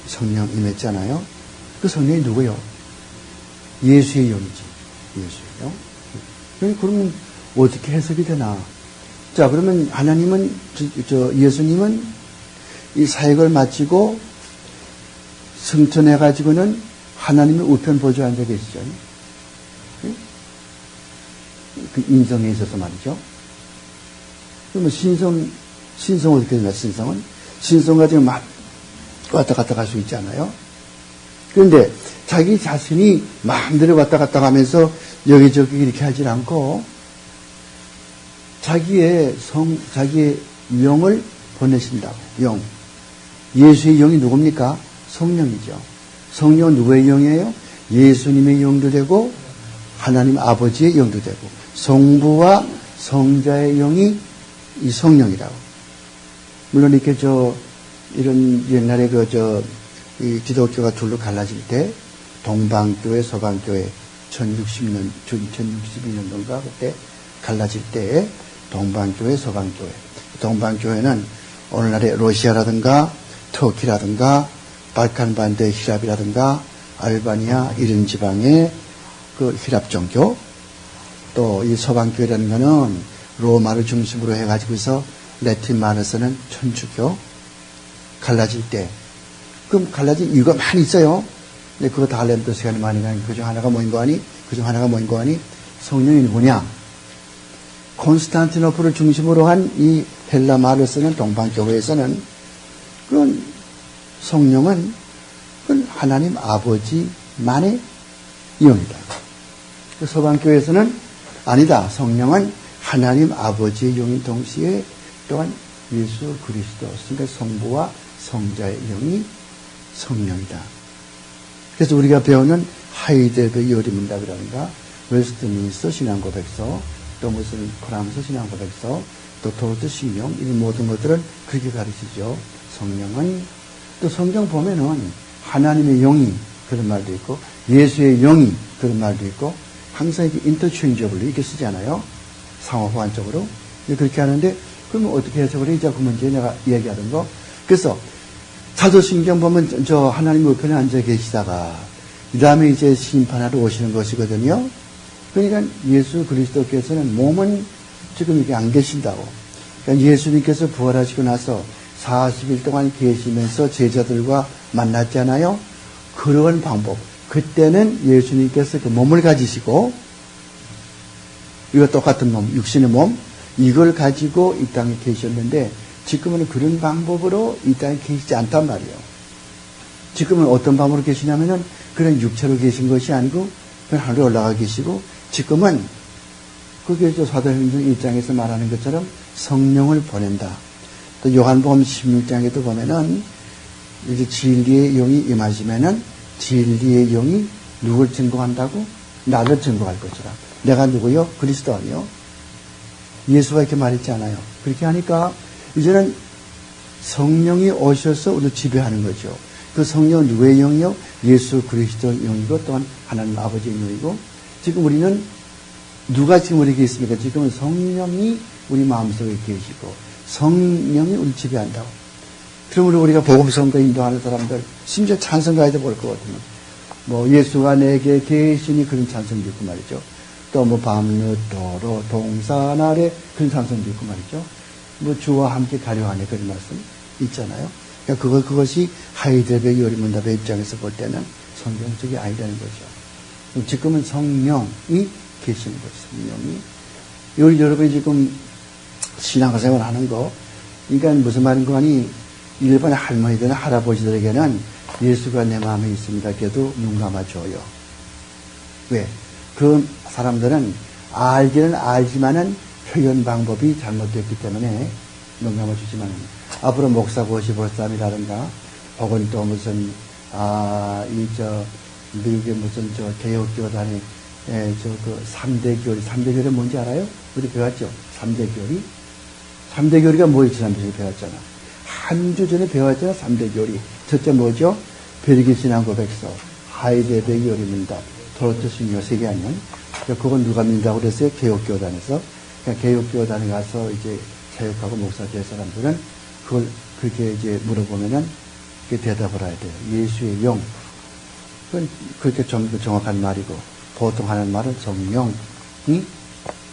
성령 임했잖아요. 그 성령이 누구요? 예수의 영이지. 예수의 영. 그러면 어떻게 해석이 되나? 자, 그러면 하나님은, 예수님은 이 사역을 마치고 승천해가지고는 하나님의 우편 보좌에 앉아 계시죠. 그 인성에 있어서 말이죠. 그러면 신성 어떻게 되나, 신성은? 신성 가지고 막 왔다 갔다 갈 수 있지 않아요? 그런데 자기 자신이 마음대로 왔다 갔다 가면서 여기저기 이렇게 하질 않고 자기의 영을 보내신다고. 영. 예수의 영이 누굽니까? 성령이죠. 성령은 누구의 영이에요? 예수님의 영도 되고 하나님 아버지의 영도 되고 성부와 성자의 영이 이 성령이라고. 물론 이렇게 이런 옛날에 이 기독교가 둘로 갈라질 때, 동방교회, 서방교회, 1062년도인가 그때 갈라질 때, 동방교회, 서방교회. 동방교회는 오늘날의 러시아라든가, 터키라든가, 발칸 반도의 히랍이라든가, 알바니아 이런 지방의 그 히랍 종교, 또 이 서방교회라는 거는 로마를 중심으로 해가지고서 라틴 말을 쓰는 천주교, 갈라질 때, 그럼 갈라진 이유가 많이 있어요. 근데 그거 다 하려면 또 시간이 많이 가니, 그중 하나가 뭐인 거 아니? 성령이 누구냐? 콘스탄티노플을 중심으로 한 이 헬라 말을 쓰는 동방교회에서는 그런 성령은 그건 하나님 아버지만의 영이다. 서방교회에서는 아니다. 성령은 하나님 아버지의 영인 동시에 또한 예수 그리스도, 그러니까 성부와 성자의 영이 성령이다. 그래서 우리가 배우는 하이델베르 요리문답이라든가 웨스트민스터 신앙고백서, 또 무슨 코람서 신앙고백서, 또 도르트 신경, 이런 모든 것들은 그렇게 가르치죠. 성령은, 또 성경 보면은 하나님의 영이 그런 말도 있고 예수의 영이 그런 말도 있고 항상 이렇게 인터체인저블로 이렇게 쓰지 않아요? 상호 호환적으로. 그렇게 하는데 그러면 어떻게 해석을 해? 그 문제 내가 이야기하던 거. 그래서 사도신경 보면 하나님 우편에 앉아 계시다가 그 다음에 이제 심판하러 오시는 것이거든요. 그러니까 예수 그리스도께서는 몸은 지금 이렇게 안 계신다고. 그러니까 예수님께서 부활하시고 나서 40일 동안 계시면서 제자들과 만났잖아요. 그런 방법. 그때는 예수님께서 그 몸을 가지시고, 이거 똑같은 몸, 육신의 몸, 이걸 가지고 이 땅에 계셨는데, 지금은 그런 방법으로 이 땅에 계시지 않단 말이에요. 지금은 어떤 방법으로 계시냐면은, 그런 육체로 계신 것이 아니고, 그냥 하늘에 올라가 계시고, 지금은, 그게 사도행전 1장에서 말하는 것처럼 성령을 보낸다. 또 요한복음 16장에도 보면은, 이제 진리의 영이 임하시면은, 진리의 영이 누굴 증거한다고? 나를 증거할 것이라. 내가 누구요? 그리스도 아니요? 예수가 이렇게 말했지 않아요. 그렇게 하니까 이제는 성령이 오셔서 우리를 지배하는 거죠. 그 성령은 누구의 영이요? 예수 그리스도의 영이고 또한 하나님 아버지의 영이고, 지금 우리는 누가 지금 우리에게 있습니까? 지금은 성령이 우리 마음속에 계시고 성령이 우리를 지배한다고. 그러므로 우리가 복음성가 인도하는 사람들, 심지어 찬송가에도 볼 거거든요. 뭐 예수가 내게 계시니 그런 찬송도 있고 말이죠. 또 뭐 밤늦도록 동산 아래 그런 찬송도 있고 말이죠. 뭐 주와 함께 가려 하네 그런 말씀 있잖아요. 그러니까 그것이 하이델베르 요리문답의 입장에서 볼 때는 성경적이 아니라는 거죠. 지금은 성령이 계시는 거죠. 성령이. 여러분이 지금 신앙생활 하는 거, 그러니까 무슨 말인가 하니, 일본의 할머니들이나 할아버지들에게는 예수가 내 마음에 있습니다. 걔도 눈 감아줘요. 왜? 그 사람들은 알기는 알지만은 표현 방법이 잘못됐기 때문에 눈 감아주지만, 앞으로 목사 고시 볼 사람이라든가, 혹은 또 무슨, 미국의 무슨 개혁교단의, 3대 교리, 3대 교리 뭔지 알아요? 우리 배웠죠? 3대 교리? 3대 교리가 뭐였지? 지난주에 배웠잖아. 한 주 전에 배웠잖아, 3대 교리. 첫째 뭐죠? 베르기 신앙 고백서, 하이델베르 요리문답, 도르트 신경 3개 아니면, 그건 누가 믿는다고 그랬어요? 개혁교단에서. 그러니까 개혁교단에 가서 이제 사역하고 목사 될 사람들은 그걸 그렇게 이제 물어보면은 그게 대답을 해야 돼요. 예수의 영. 그건 그렇게 좀 더 정확한 말이고, 보통 하는 말은 성령이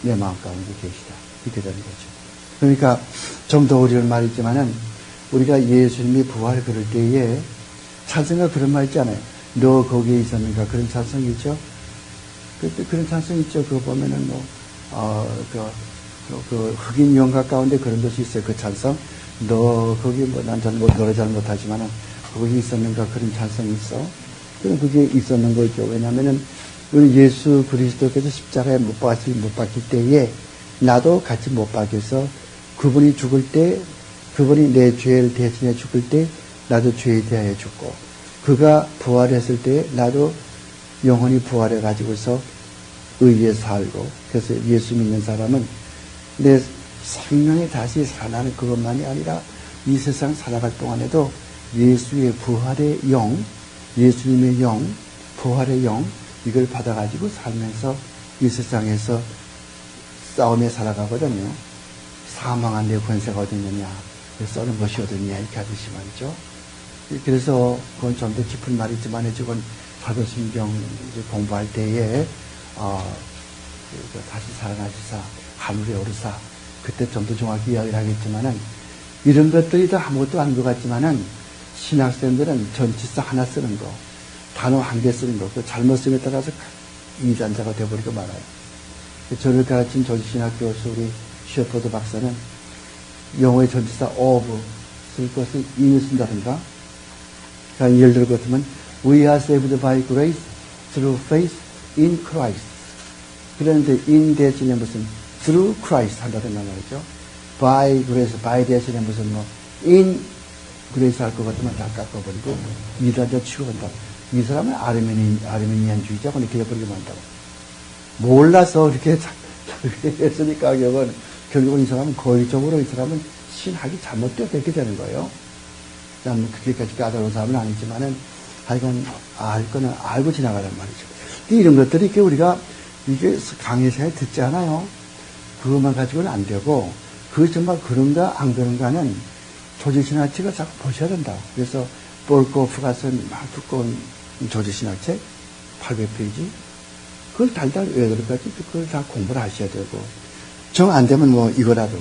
내 마음 가운데 계시다. 이렇게 되는 거죠. 그러니까 좀 더 어려운 말이지만은, 우리가 예수님이 부활 그럴 때에 찬송가 그런 말 있잖아요. 너 거기에 있었는가? 그런 찬송이 있죠? 그런 찬송이 있죠. 그거 보면은 그 흑인 영가 가운데 그런 것이 있어요. 그 찬송. 너 거기 난 노래 잘 못하지만은 거기 있었는가? 그런 찬송이 있어. 그럼 그게 있었는 거죠. 왜냐면은 우리 예수 그리스도께서 십자가에 못 박힐 때에 나도 같이 못 박혀서 그분이 죽을 때, 그분이 내 죄를 대신해 죽을 때 나도 죄에 대하여 죽고, 그가 부활했을 때 나도 영혼이 부활해 가지고서 의에 살고, 그래서 예수 믿는 사람은 내 생명이 다시 살아나는 그것만이 아니라 이 세상 살아갈 동안에도 예수의 부활의 영, 예수님의 영, 부활의 영, 이걸 받아가지고 살면서 이 세상에서 싸움에 살아가거든요. 사망한 내 권세가 어디 있느냐, 쏘는 것이 어디 있느냐, 이렇게 하듯이 말이죠. 그래서 그건 좀 더 깊은 말이지만, 지금 사도신경 공부할 때에, 다시 살아나시사, 하늘에 오르사, 그때 좀 더 정확히 이야기를 하겠지만은, 이런 것들이 다 아무것도 아닌 것 같지만은, 신학생들은 전치사 하나 쓰는 거, 단어 한 개 쓰는 거, 그 잘못 쓰에 따라서 이단자가 되어버리고 말아요. 저를 가르친 조지신학 교수 우리 셰퍼드 박사는 영어의 전치사 of 쓸 것을 in을 쓴다든가, 그러니까 예를 들어 같으면 we are saved by grace through faith in Christ. 그런데 in 대신에 무슨 through Christ 한다든가 말이죠. by grace, by 대신에 무슨 뭐 in grace 할 것 같으면 다 깎아버리고 이단자 치워간다. 이 사람은 아르메니안주의자고 이렇게 해버리게 만다고. 몰라서 이렇게 했으니까 결국은 이 사람은 거의적으로 이 사람은 신학이 잘못되게 되는 거예요. 난 그렇게까지 까다로운 사람은 아니지만은 하여간 알 거는 알고 지나가란 말이죠. 이런 것들이 이렇게 우리가 이게 강의사에 듣지 않아요. 그것만 가지고는 안 되고, 그게 정말 그런가 안 그런가는 조직신학책을 자꾸 보셔야 된다. 그래서 볼코프가 쓴 막 두꺼운 조직신학책 800페이지 그걸 달달 외우기까지 그걸 다 공부를 하셔야 되고, 정 안 되면 뭐 이거라도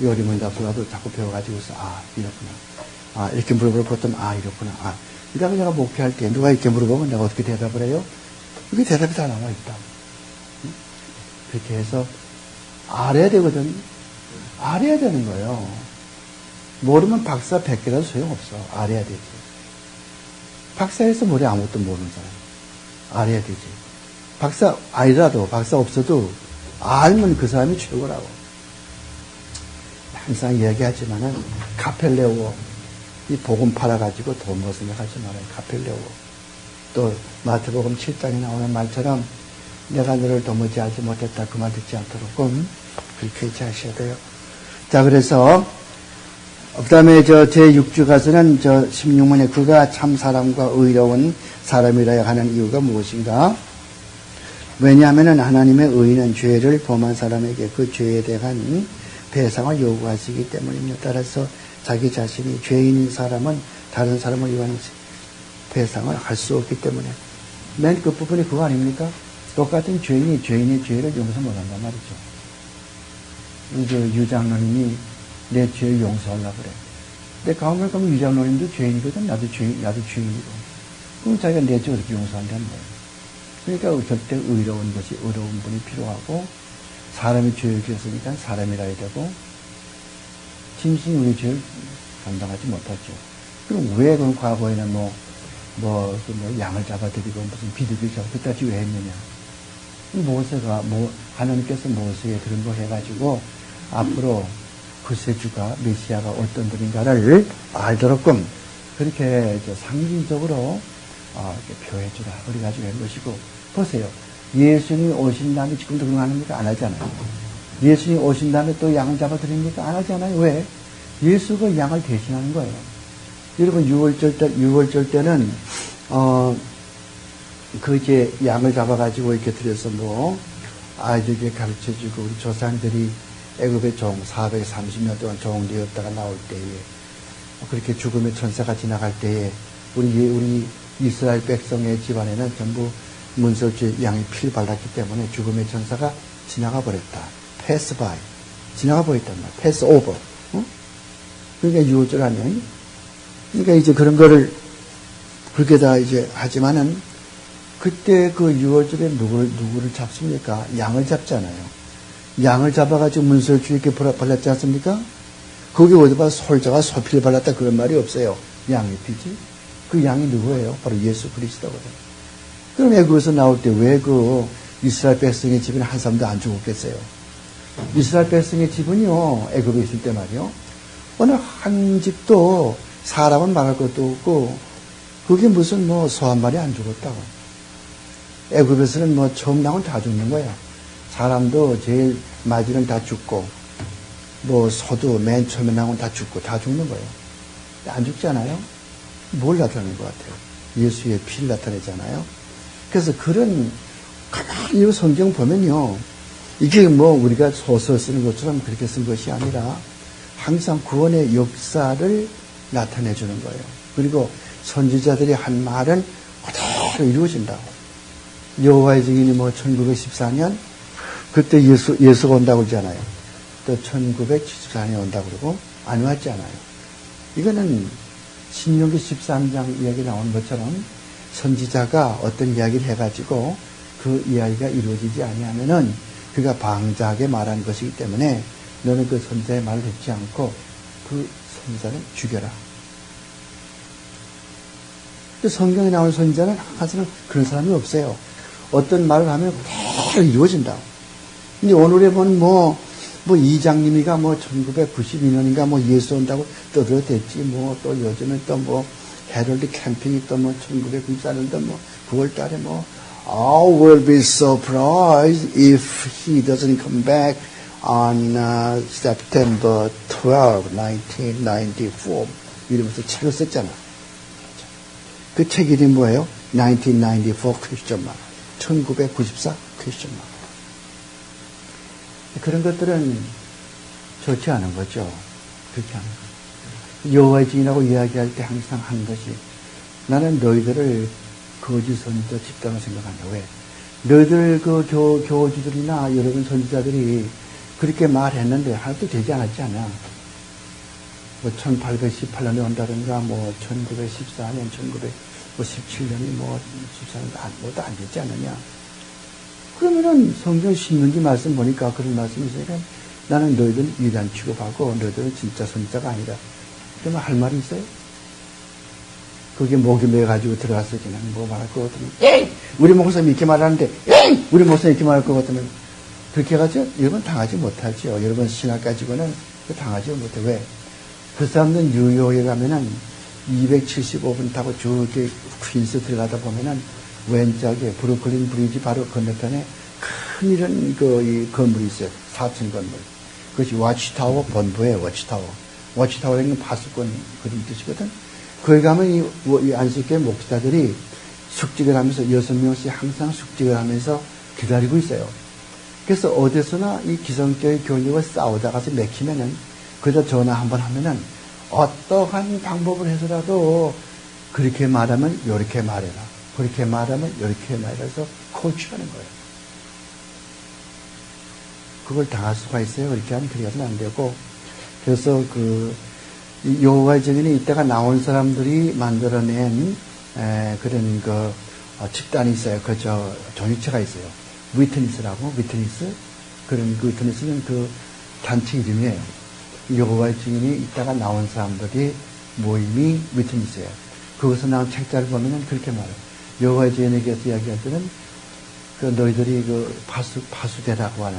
요리문답서라도 자꾸 배워가지고서 이렇구나, 이렇게 물어볼 것도 이렇구나, 이러다가 내가 목회할 때 누가 이렇게 물어보면 내가 어떻게 대답을 해요? 이게 대답이 다 나와 있다. 그렇게 해서 알아야 되거든. 알아야 되는 거예요. 모르면 박사 100개라도 소용없어. 알아야 되지. 박사에서 머리 아무것도 모르는 사람 알아야 되지. 박사 아니라도, 박사 없어도 알면 그 사람이 최고라고. 항상 이야기하지만은 카펠레오, 이 복음 팔아가지고 돈 못 생각하지 말아요. 카펠레오. 또 마태복음 7장에 나오는 말처럼 내가 너를 도무지 알지 못했다, 그 말 듣지 않도록 그렇게 하셔야 돼요. 자, 그래서 그 다음에 제6주 가서는 16문에 그가 참 사람과 의로운 사람이라야 하는 이유가 무엇인가? 왜냐하면 하나님의 의는 죄를 범한 사람에게 그 죄에 대한 배상을 요구하시기 때문입니다. 따라서 자기 자신이 죄인인 사람은 다른 사람을 위한 배상을 할 수 없기 때문에, 맨 끝부분이 그거 아닙니까? 똑같은 죄인이 죄인의 죄를 용서 못한단 말이죠. 유장로님이 내 죄를 용서하려고 그래. 근데 가만히 보면 유장로님도 죄인이거든. 나도 죄인이고. 그럼 자기가 내 죄를 어떻게 용서한다는 거예요. 그러니까 절대 의로운 분이 필요하고, 사람이 죄를 지었으니까 사람이라 해야 되고, 짐승이 우리 죄를 감당하지 못하죠. 그럼 왜 그럼 과거에는 양을 잡아들이고 무슨 비둘기를 잡아 그때까지 왜 했느냐? 모세가, 하나님께서 모세에 그런 거 해가지고, 앞으로 구세주가, 메시아가 어떤 분인가를 알도록끔, 그렇게 상징적으로, 이렇게 표해주라. 그래가지고 한 것이고, 보세요. 예수님이 오신 다음에 지금도 그런 거 합니까? 안 하잖아요. 예수님이 오신 다음에 또 양을 잡아드립니까? 안 하잖아요. 왜? 예수가 양을 대신하는 거예요. 여러분, 6월절 때는, 양을 잡아가지고 이렇게 들여서 아이들에게 가르쳐주고, 우리 조상들이 애굽의 430년 동안 종되었다가 나올 때에, 그렇게 죽음의 천사가 지나갈 때에, 우리 이스라엘 백성의 집안에는 전부 문설주의 양의 피를 발랐기 때문에 죽음의 천사가 지나가 버렸다. pass by. 지나가 버렸단 말이야. pass over. 그러니까 6월절 아니에요? 그러니까 이제 그런 거를 그렇게 다 이제 하지만은, 그때 그 6월절에 누구를 잡습니까? 양을 잡잖아요. 양을 잡아가지고 문설주에게 발랐지 않습니까? 거기 어디 봐 솔자가 소피를 발랐다 그런 말이 없어요. 양의 피지. 그 양이 누구예요? 바로 예수 그리스도거든요. 그럼 애굽에서 나올 때 왜 이스라엘 백성의 집은 한 사람도 안 죽었겠어요? 이스라엘 백성의 집은요, 애굽에 있을 때 말이요, 어느 한 집도 사람은 말할 것도 없고, 그게 무슨 소 한 마리 안 죽었다고. 애굽에서는 뭐 처음 나오면 다 죽는 거야. 사람도 제일 맞이는 다 죽고, 뭐 소도 맨 처음에 나오면 다 죽고, 다 죽는 거예요. 안 죽지 않아요? 뭘 나타내는 것 같아요? 예수의 피를 나타내잖아요. 그래서 그런, 가만히 성경 보면요. 이게 뭐 우리가 소설 쓰는 것처럼 그렇게 쓴 것이 아니라 항상 구원의 역사를 나타내 주는 거예요. 그리고 선지자들이 한 말은 그대로 이루어진다고. 여호와의 증인이 뭐 1914년 그때 예수가 온다고 그러잖아요. 또 1974년에 온다고 그러고 안 왔지 않아요. 이거는 신명기 13장 이야기 나오는 것처럼 선지자가 어떤 이야기를 해가지고 그 이야기가 이루어지지 아니하면은 그가 방자하게 말한 것이기 때문에 너는 그 선지자의 말을 듣지 않고 그 선지자를 죽여라. 성경에 나오는 선지자는 항상 그런 사람이 없어요. 어떤 말을 하면 그대로 이루어진다. 근데 오늘에 보면 뭐 이장님이가 뭐 1992년인가 뭐 예수 온다고 떠들어댔지. 뭐 또 요즘은 또 뭐 헤럴드 캠핑이 또 뭐 1994년도 뭐 9월 달에 뭐 I will be surprised if he doesn't come back on September 12, 1994 이러면서 책을 썼잖아. 그 책 이름이 뭐예요? 1994 Question Mark. 1994 Question Mark. 그런 것들은 좋지 않은 거죠. 그렇지 않은 거죠. 여호와의 증인이라고 이야기할 때 항상 한 것이 나는 너희들을 거짓 선지자 집단으로 생각한다. 왜? 너희들 그 교주들이나 여러분 선지자들이 그렇게 말했는데 하나도 되지 않았지 않아. 뭐 1818년에 온다든가 뭐 1914년, 1917년이 뭐 14년 아무것도 안 됐지 않느냐. 그러면은 성경 신명기 말씀 보니까 그런 말씀이 있으니까 나는 너희들 위대한 취급하고 너희들은 진짜 선지자가 아니다. 그러면 할 말이 있어요? 그게 목이 매가지고 들어가서 그냥 뭐 말할 것 같으면 에이! 우리 목사님이 이렇게 말하는데 에이! 우리 목사님이 이렇게 말할 것 같으면 그렇게 해가지고 여러분 당하지 못하죠. 여러분 신학 가지고는 당하지 못해. 왜? 그 사람들은 뉴욕에 가면은 275분 타고 쭉 이렇게 퀸스 들어가다 보면은 왼쪽에 브루클린 브리지 바로 건너편에 큰 이런 이 건물이 있어요. 4층 건물. 그것이 와치타워 본부예요. 와치타워. 와치타워라는 건 파수꾼 그런 뜻이거든. 거기 가면 이 안식교회 목사들이 숙직을 하면서 6명씩 항상 숙직을 하면서 기다리고 있어요. 그래서 어디서나 이 기성교회 교육을 싸우다가서 맥히면은 그저 전화 한번 하면은 어떠한 방법을 해서라도 그렇게 말하면 이렇게 말해라. 그렇게 말하면 이렇게 말해서 코치하는 거예요. 그걸 당할 수가 있어요. 그렇게 하면 그렇게 하면 안 되고. 그래서 여호와의 증인이 이때가 나온 사람들이 만들어낸 그런 집단이 있어요. 종이체가 있어요. 위트니스라고, 위트니스. 그런 위트니스는 그 단체 이름이에요. 여호와의 증인이 이때가 나온 사람들이 모임이 위트니스예요. 거기서 나온 책자를 보면은 그렇게 말해요. 여호와의 증인에게서 이야기할 때는 너희들이 파수대라고 하는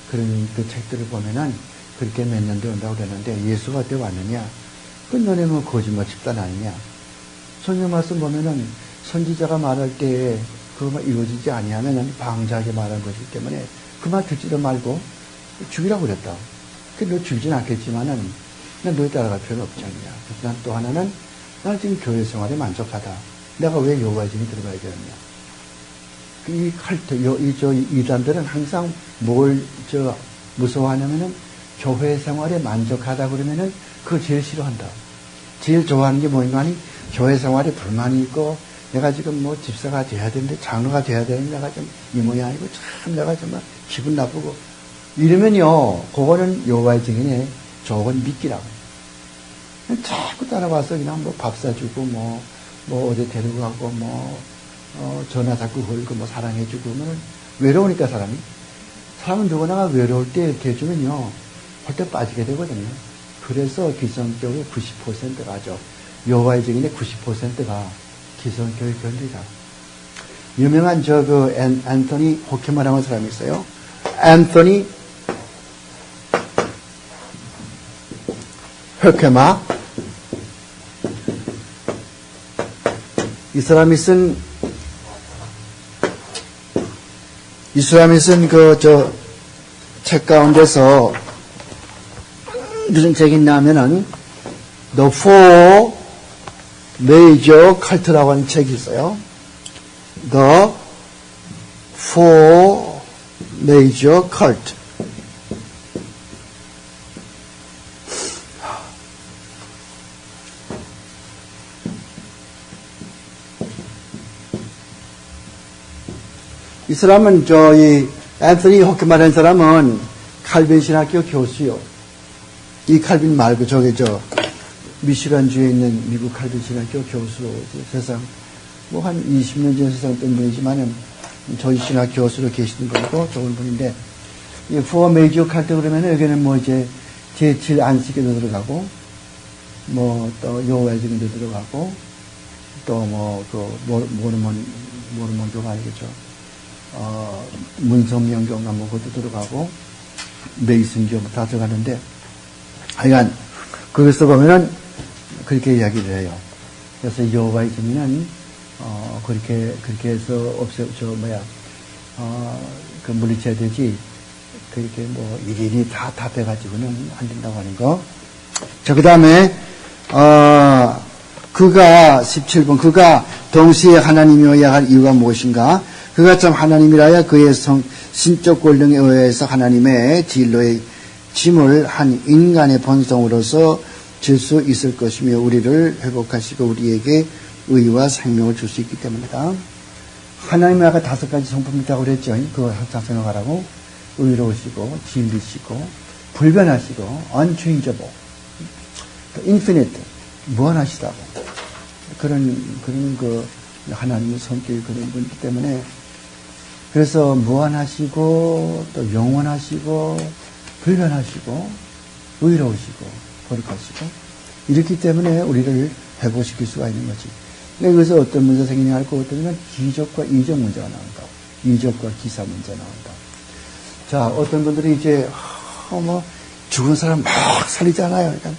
그런 그 책들을 보면은 그렇게 몇 년대 온다고 그러는데 예수가 어때 왔느냐? 그 너네 뭐 거짓말 집단 아니냐? 성경 말씀 보면은 선지자가 말할 때 그거 이루어지지 아니하면은 방자하게 말한 것이기 때문에 그 말 듣지도 말고 죽이라고 그랬다. 너 죽이진 않겠지만은 난 너희 따라갈 필요는 없지 않냐. 그래서 난 또 하나는 나는 지금 교회 생활에 만족하다. 내가 왜 여호와의 증인이 들어가야 되느냐. 이단들은 항상 뭘 무서워하냐면은 교회 생활에 만족하다 그러면은 그걸 제일 싫어한다. 제일 좋아하는 게 뭐인가 하니 교회 생활에 불만이 있고 내가 지금 뭐 집사가 돼야 되는데 장로가 돼야 되는데 내가 좀 이 모양이고 참 내가 정말 기분 나쁘고 이러면요 그거는 여호와의 증인의 좋은 미끼라고. 자꾸 따라와서 그냥 뭐 밥 사주고 뭐 어디 데리고 가고 전화 자꾸 걸고 사랑해주고 그러면 외로우니까 사람은 누구나가 외로울 때 이렇게 해주면요 홀때 빠지게 되거든요. 그래서 기성교회 90%가죠. 여호와의 증인의 90%가 기성교회 교인들이다. 유명한 앤서니 호케마라는 사람이 있어요. 앤서니 호케마. 이 사람이 쓴 이 사람이 쓴 책 가운데서 무슨 책이 있냐면은 The Four Major Cult라고 하는 책이 있어요. The Four Major Cult. 이 사람은 이 앤서니 호크만이라는 사람은 칼빈 신학교 교수요. 이 칼빈 말고 미시간주에 있는 미국 칼빈 신학교 교수. 세상 한 20년 전 세상 뜬 분이지만은 저희 신학 교수로 계시는 분이고 좋은 분인데, 이 포어 메이저 칼트 그러면은 여기는 제7 안식에도 들어가고 또 여호와의증인도 들어가고 또 모르몬교가 아니겠죠. 문성명교가 그것도 들어가고 메이슨교 다 들어가는데, 하여간 거기서 보면은 그렇게 이야기를 해요. 그래서 여호와의 증인은 그렇게 해서 물리쳐야 되지, 그렇게 일일이 다 답해가지고는 안 된다고 하는 거. 자, 그 다음에 그가 17번, 그가 동시에 하나님이어야 할 이유가 무엇인가? 그가 참 하나님이라야 그의 신적 권능에 의해서 하나님의 진로의 짐을 한 인간의 본성으로서 질 수 있을 것이며 우리를 회복하시고 우리에게 의와 생명을 줄 수 있기 때문이다. 하나님의 아까 5가지 성품이 있다고 그랬죠. 그거 항상 생각하라고. 의로우시고 진리시고 불변하시고 unchangeable, infinite, 무한하시다고. 그런 하나님의 성격이 그런 분이기 때문에, 그래서 무한하시고 또 영원하시고 불변하시고 의로우시고 거룩하시고 이렇기 때문에 우리를 회복시킬 수가 있는 거지. 여기서 어떤 문제가 생기냐 할 것 같으면 기적과 이적 문제가 나온다고. 이적과 기사 문제 나온다고. 자, 어떤 분들이 이제 죽은 사람 막 살리잖아요. 그러니까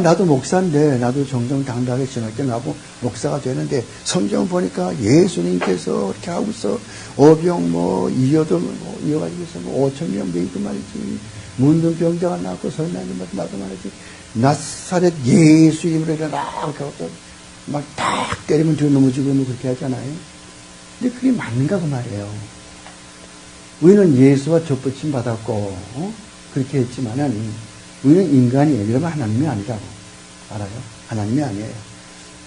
나도 목사인데, 나도 정정당당하게 신학교 나고 목사가 되는데, 성경 보니까 예수님께서 이렇게 하고서 어병 이어가지고서 5,000명 메이도 말이지, 문둥병자가 낳고 설나는 것도 나도 말이지, 나사렛 예수 이름으로 일어나 이렇게 하고 막 딱 때리면 뒤로 넘어지고 그렇게 하잖아요. 근데 그게 맞는가 그 말이에요. 우리는 예수와 접붙임 받았고 그렇게 했지만은 우리는 인간이에요. 이러면 하나님이 아니라고. 알아요? 하나님이 아니에요.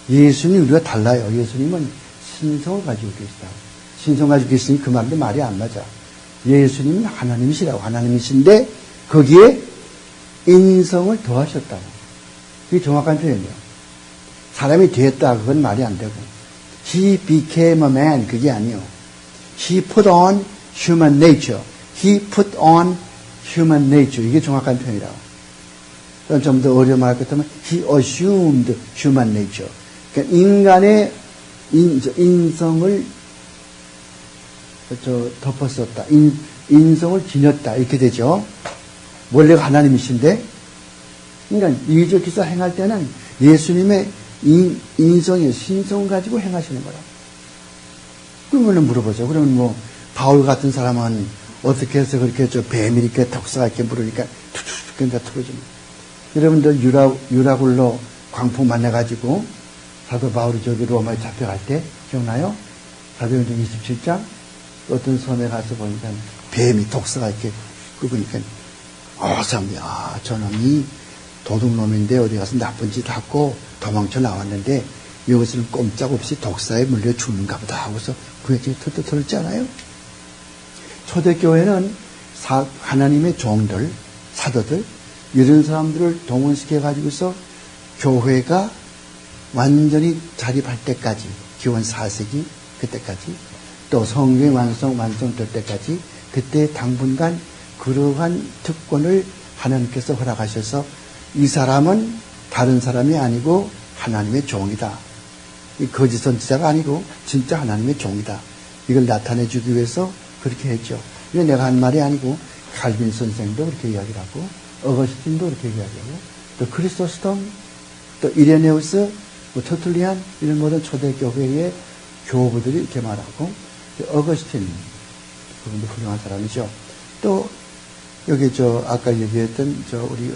예수님 우리가 달라요. 예수님은 신성을 가지고 계시다. 신성 가지고 계시니 그 말도 말이 안 맞아. 예수님은 하나님이시라고. 하나님이신데 거기에 인성을 더하셨다고. 그게 정확한 표현이에요. 사람이 됐다. 그건 말이 안 되고. He became a man. 그게 아니요. He put on human nature. He put on human nature. 이게 정확한 표현이라고. 좀 더 어려워 말할 것 같으면 He assumed human nature. 그러니까 인간의 인성을 덮었었다. 인성을 지녔다. 이렇게 되죠. 원래가 하나님이신데, 그러니까 이적 기사 행할 때는 예수님의 인성의 신성을 가지고 행하시는 거야. 그러면 물어보죠. 그러면 바울 같은 사람은 어떻게 해서 그렇게 뱀이 이렇게 덕사가 이렇게 물으니까 툭툭툭 그러니까 틀어집니다. 여러분들 유라굴로 광풍 만나가지고 사도 바울이 로마에 잡혀갈 때 기억나요? 사도행전 27장 어떤 섬에 가서 보니까 뱀이 독사가 이렇게 끄으니까 사람들이 저놈이 도둑놈인데 어디 가서 나쁜 짓 하고 도망쳐 나왔는데 이것을 꼼짝없이 독사에 물려 죽는가 보다 하고서 그 얘기 털떡 들었잖아요. 초대교회는 하나님의 종들, 사도들, 이런 사람들을 동원시켜가지고서 교회가 완전히 자립할 때까지, 기원 4세기 그때까지, 또 성경이 완성될 때까지, 그때 당분간 그러한 특권을 하나님께서 허락하셔서 이 사람은 다른 사람이 아니고 하나님의 종이다. 이 거짓 선지자가 아니고 진짜 하나님의 종이다. 이걸 나타내주기 위해서 그렇게 했죠. 이거 내가 한 말이 아니고 칼빈 선생도 그렇게 이야기를 하고 어거스틴도 그렇게 이야기하고 또 크리스토스톰 또 이레네우스 터툴리안 이런 모든 초대교회의 교부들이 이렇게 말하고 어거스틴 그분도 훌륭한 사람이죠. 또 여기 아까 얘기했던 우리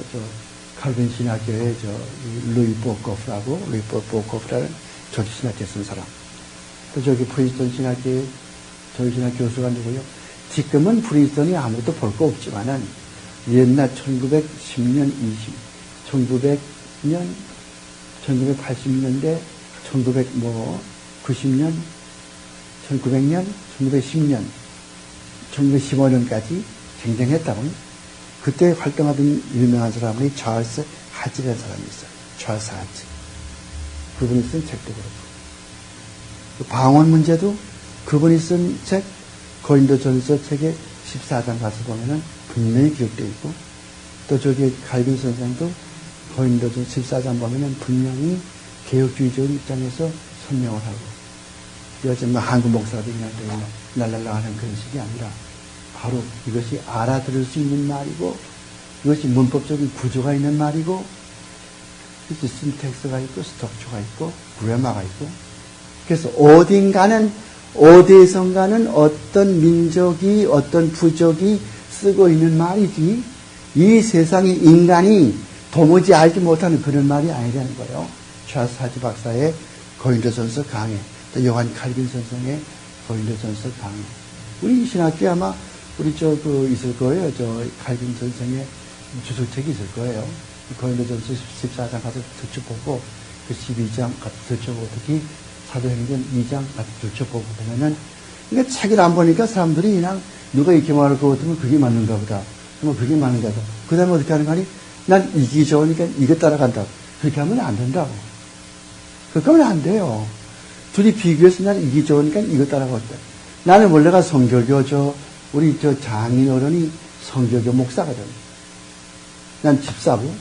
칼빈 신학교의 루이 보코프라는 조지 신학교 쓴 사람. 또 저기 프린스턴 신학교의 조지 신학 교수가 누구요? 지금은 프린스턴이 아무것도 볼 거 없지만은 옛날 1910년 1900년 1980년대 1990년 1900년 1910년 1915년까지 경쟁했다고. 그때 활동하던 유명한 사람이 찰스 하지라는 사람이 있어요. 찰스 하지. 그분이 쓴 책도 그렇고. 방언 문제도 그분이 쓴 책, 고린도전서 책의 14장 가서 보면은 분명히 기록되어 있고, 또 저기 칼빈 선생도 고린도전서 14장 보면은 분명히 개혁주의적인 입장에서 설명을 하고, 요즘 한국 목사들이 그냥 랄랄라 하는 그런 식이 아니라, 바로 이것이 알아들을 수 있는 말이고, 이것이 문법적인 구조가 있는 말이고, 그래서 신텍스가 있고, 스톡초가 있고, 그래마가 있고, 그래서 어디에선가는 어떤 민족이, 어떤 부족이 쓰고 있는 말이지, 이 세상의 인간이 도무지 알지 못하는 그런 말이 아니라는 거예요. 찰스 하지 박사의 고린도전서 강해, 또 요한 칼빈 선생의 고린도전서 강해. 우리 신학교에 아마 우리 있을 거예요. 칼빈 선생의 주술책이 있을 거예요. 고린도전서 14장 가서 들춰보고, 그 12장 가서 들춰보고, 특히 사도행전 2장 가서 들춰보고 보면은, 그러니까 책을 안 보니까 사람들이 그냥 누가 이렇게 말할 것 같으면 그게 맞는가 보다. 그러면 그게 맞는가 보다. 그 다음에 어떻게 하는 거 아니? 난 이게 좋으니까 이거 따라간다. 그렇게 하면 안 된다고. 그렇게 하면 안 돼요. 둘이 비교해서 난 이게 좋으니까 이거 따라가겠다. 나는 원래가 성교교, 우리 장인 어른이 성교교 목사거든. 난 집사고.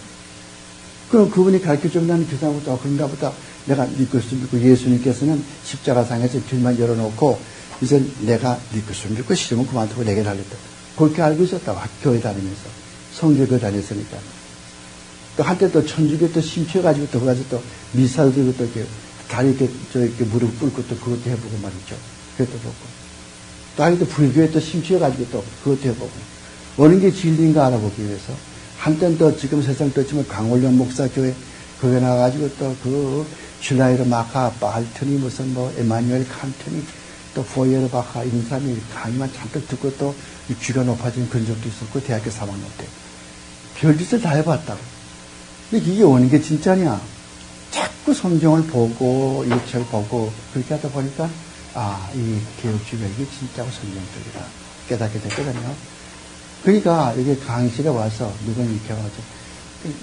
그럼 그분이 가르쳐주면 나는 그 사람부터 그런가 보다. 내가 믿고 믿고 예수님께서는 십자가상에서 길만 열어놓고 이제 내가 믿고 믿고 싫으면 그만두고 내게 달렸다. 그렇게 알고 있었다고. 교회 다니면서. 성교교 다녔으니까. 또 한때 또 천주교 또 심취해가지고 또 거기서 또 미사도 들고 또 이렇게 다리 이렇게 무릎 꿇고 또 그것도 해보고 말이죠. 그것도 보고. 또 아니 또 불교에 또 심취해가지고 또 그것도 해보고. 어느 게 진리인가 알아보기 위해서. 한때는 또 지금 세상 떴지만 강원령 목사교회 거기에 나가가지고 또 그 슐라이르 마카 발트니 무슨 에마뉴엘 칸트니 또 포이에르 바카 이런 사람이 강의만 잔뜩 듣고 또 귀가 높아진 그런 적도 있었고 대학교 3학년 때. 별짓을 다 해봤다고. 근데 이게 오는 게 진짜냐? 자꾸 성경을 보고, 이 책을 보고, 그렇게 하다 보니까, 이 개혁주의가 이게 진짜고 성경적이다. 깨닫게 됐거든요. 그러니까, 여기 강의실에 와서, 누가 이렇게 와가지고,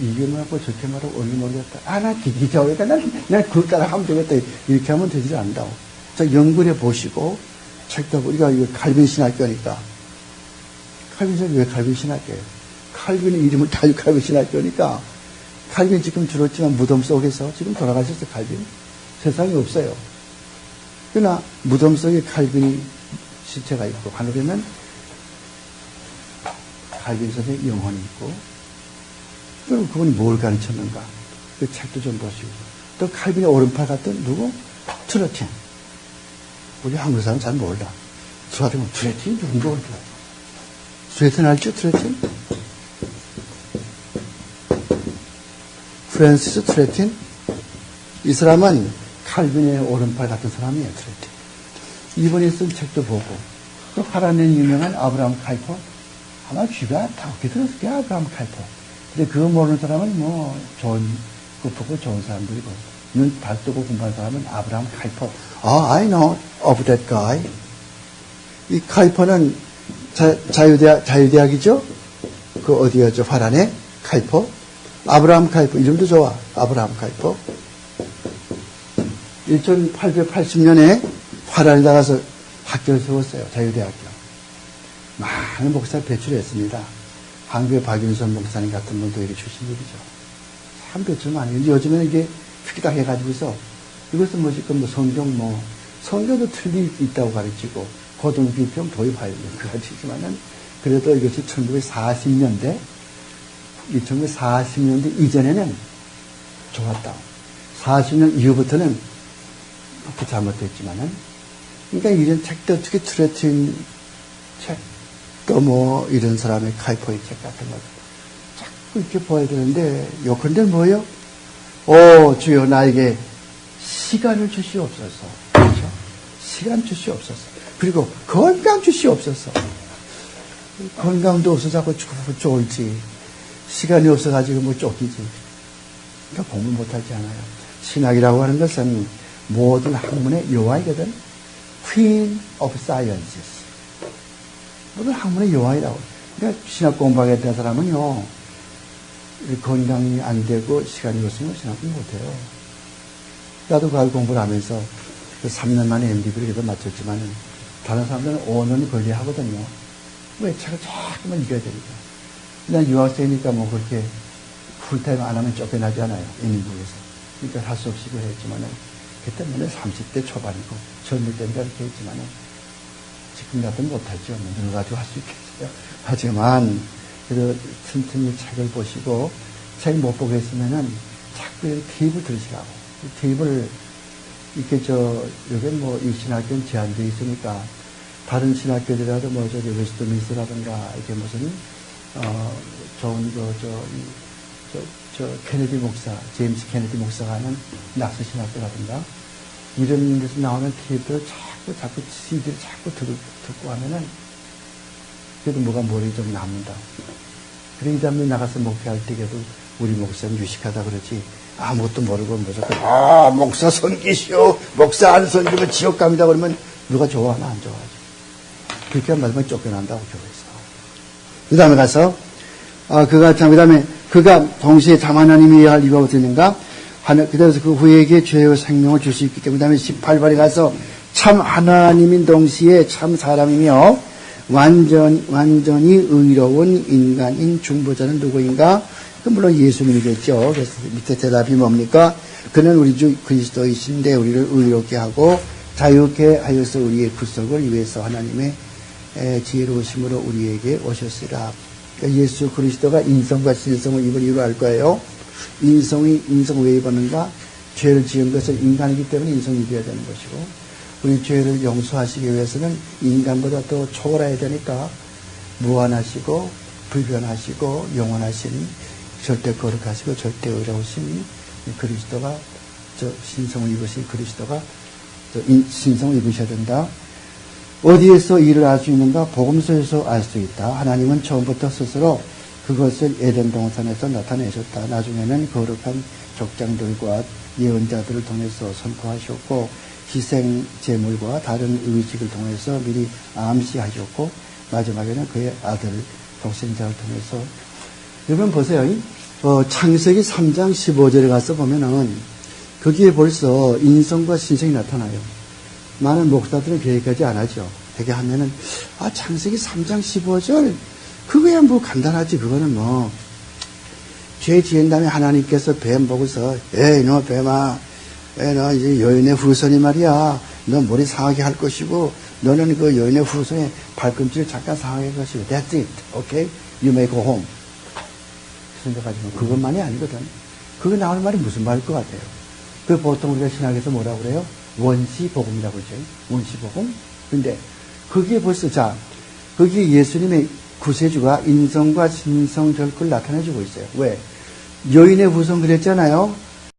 이게 뭐라고 저렇게 말하고, 어디 모르겠다. 나 기기자 오니까 난 그걸 따라가면 되겠다. 이렇게 하면 되지 않는다고. 자, 연구해 보시고, 책도, 우리가 이거 칼빈 신학교니까. 칼빈 신학교 왜 칼빈 신학교예요? 칼빈의 이름을 달고 칼빈 신학교니까, 칼빈 지금 들었지만 무덤 속에서 지금 돌아가셨어요, 칼빈. 세상에 없어요. 그러나 무덤 속에 칼빈이 시체가 있고, 하늘에는 칼빈 선생의 영혼이 있고, 그럼 그분이 뭘 가르쳤는가? 그 책도 좀 보시고. 또 칼빈의 오른팔 같은 누구? 트로틴. 우리 한국 사람 잘 몰라. 저한테 트로틴이 누군가 몰라. 트로틴 알죠? 트로틴? 프랜시스 트레틴? 이 사람은 칼빈의 오른팔 같은 사람이에요, 트레틴. 이번에 쓴 책도 보고, 또 파란낸 유명한 아브라함 칼포? 아마 귀가 닿게 들었을 거야, 아브라함 칼포. 근데 그거 모르는 사람은 좋은, 급하고 좋은 사람들이고, 눈 발뜨고 공부한 사람은 아브라함 칼포. I know of that guy. 이 칼포는 자유대학이죠? 그 어디였죠? 파란의 칼포? 아브라함 칼포, 이름도 좋아. 아브라함 칼포. 1880년에 파란에 나가서 학교를 세웠어요. 자유대학교. 많은 목사를 배출했습니다. 한국의 박윤선 목사님 같은 분도 여기 출신들이죠. 참 배출 많이 했는데 요즘에는 이게 특이다 해가지고서 이것은 지금 성경도 틀리 있다고 가르치고 고등비평 도입하여 가르치지만은 그래도 이것이 1940년대 1940년대 이전에는 좋았다. 40년 이후부터는 그렇게 잘못됐지만은, 그러니까 이런 책도 어떻게 트레틴 책, 또 뭐 이런 사람의 카이포의 책 같은 거 자꾸 이렇게 보아야 되는데 요컨대 뭐예요? 주여 나에게 시간을 주시옵소서. 그렇죠? 시간 주시옵소서. 그리고 건강 주시옵소서. 건강도 없어 자꾸 쫄지. 시간이 없어가지고 뭐 쫓기지. 그러니까 공부 못하지 않아요. 신학이라고 하는 것은 모든 학문의 여왕이거든. Queen of Sciences. 모든 학문의 여왕이라고. 그러니까 신학 공부하겠다는 사람은요, 건강이 안 되고 시간이 없으면 신학을 못해요. 나도 과학 공부를 하면서 3년 만에 MDB를 그래도 마쳤지만 다른 사람들은 5년이 걸려 하거든요. 왜? 책을 조금만 읽어야 되니까. 난 유학생이니까 뭐 그렇게 풀타임 안 하면 쫓겨나지 않아요. 인민국에서. 그러니까 할 수 없이 그랬지만은 그때는 30대 초반이고 젊을 때니까 그렇게 했지만은 지금 같은 못하죠. 늙어가지고 할 수 있겠어요. 하지만 그래도 틈틈이 책을 보시고 책 못 보고 있으면은 자꾸 이렇게 테이블 들으시라고. 테이블 이렇게 여기 뭐 이 신학교는 제한되어 있으니까 다른 신학교들이라도 뭐 저기 웨스트민스터라든가 이렇게 무슨 좋은 케네디 목사, 제임스 케네디 목사가 하는 낙스 신학교라든가 이런 데서 나오는 테이프를 자꾸 CD를 자꾸 듣고 하면은 그래도 뭐가 머리에 좀 남는다. 그래, 이 다음에 나가서 목회할 때에도 우리 목사는 유식하다 그러지. 아무것도 모르고 무조건, 목사 섬기시오. 목사 안 섬기면 지옥 갑니다. 그러면 누가 좋아하나 안 좋아하지. 그렇게 마지막에 쫓겨난다고 교회에서. 그 다음에 가서, 그 다음에 그가 동시에 참 하나님이 할 이유가 어떻는가? 그래서 그 후에게 죄의 생명을 줄 수 있기 때문에, 그 다음에 18발에 가서 참 하나님인 동시에 참 사람이며 완전히 의로운 인간인 중보자는 누구인가? 물론 예수님이겠죠. 그래서 밑에 대답이 뭡니까? 그는 우리 주 그리스도이신데 우리를 의롭게 하고 자유케 하여서 우리의 구속을 위해서 하나님의 지혜로우심으로 우리에게 오셨으라. 그러니까 예수 그리스도가 인성과 신성을 입을 이유로 알 거예요. 인성 왜 입었는가? 죄를 지은 것은 인간이기 때문에 인성이 입어야 되는 것이고, 우리 죄를 용서하시기 위해서는 인간보다 더 초월해야 되니까 무한하시고 불변하시고 영원하신 절대 거룩하시고 절대 의로우신 그리스도가 신성을 입으신 그리스도가 신성을 입으셔야 된다. 어디에서 일을 알 수 있는가? 복음서에서 알 수 있다. 하나님은 처음부터 스스로 그것을 에덴 동산에서 나타내셨다. 나중에는 거룩한 족장들과 예언자들을 통해서 선포하셨고 희생 제물과 다른 의식을 통해서 미리 암시하셨고 마지막에는 그의 아들 독생자를 통해서. 여러분 보세요. 창세기 3장 15절에 가서 보면은 거기에 벌써 인성과 신성이 나타나요. 많은 목사들은 그렇게까지 안 하죠. 되게 하면은 창세기 3장 15절 그거야 뭐 간단하지. 그거는 뭐 죄 지은 다음에 하나님께서 뱀 보고서 에이 너 뱀아, 너 이제 여인의 후손이 말이야. 너 머리 상하게 할 것이고 너는 그 여인의 후손의 발꿈치를 잠깐 상하게 할 것이고 That's it. Okay? You may go home. 생각하지만 그것만이 아니거든. 그거 나오는 말이 무슨 말일 것 같아요? 그 보통 우리가 신학에서 뭐라고 그래요? 원시복음이라고 그러죠. 원시복음? 근데 거기에 벌써 거기에 예수님의 구세주가 인성과 신성 절구를 나타내주고 있어요. 왜? 여인의 후손 그랬잖아요.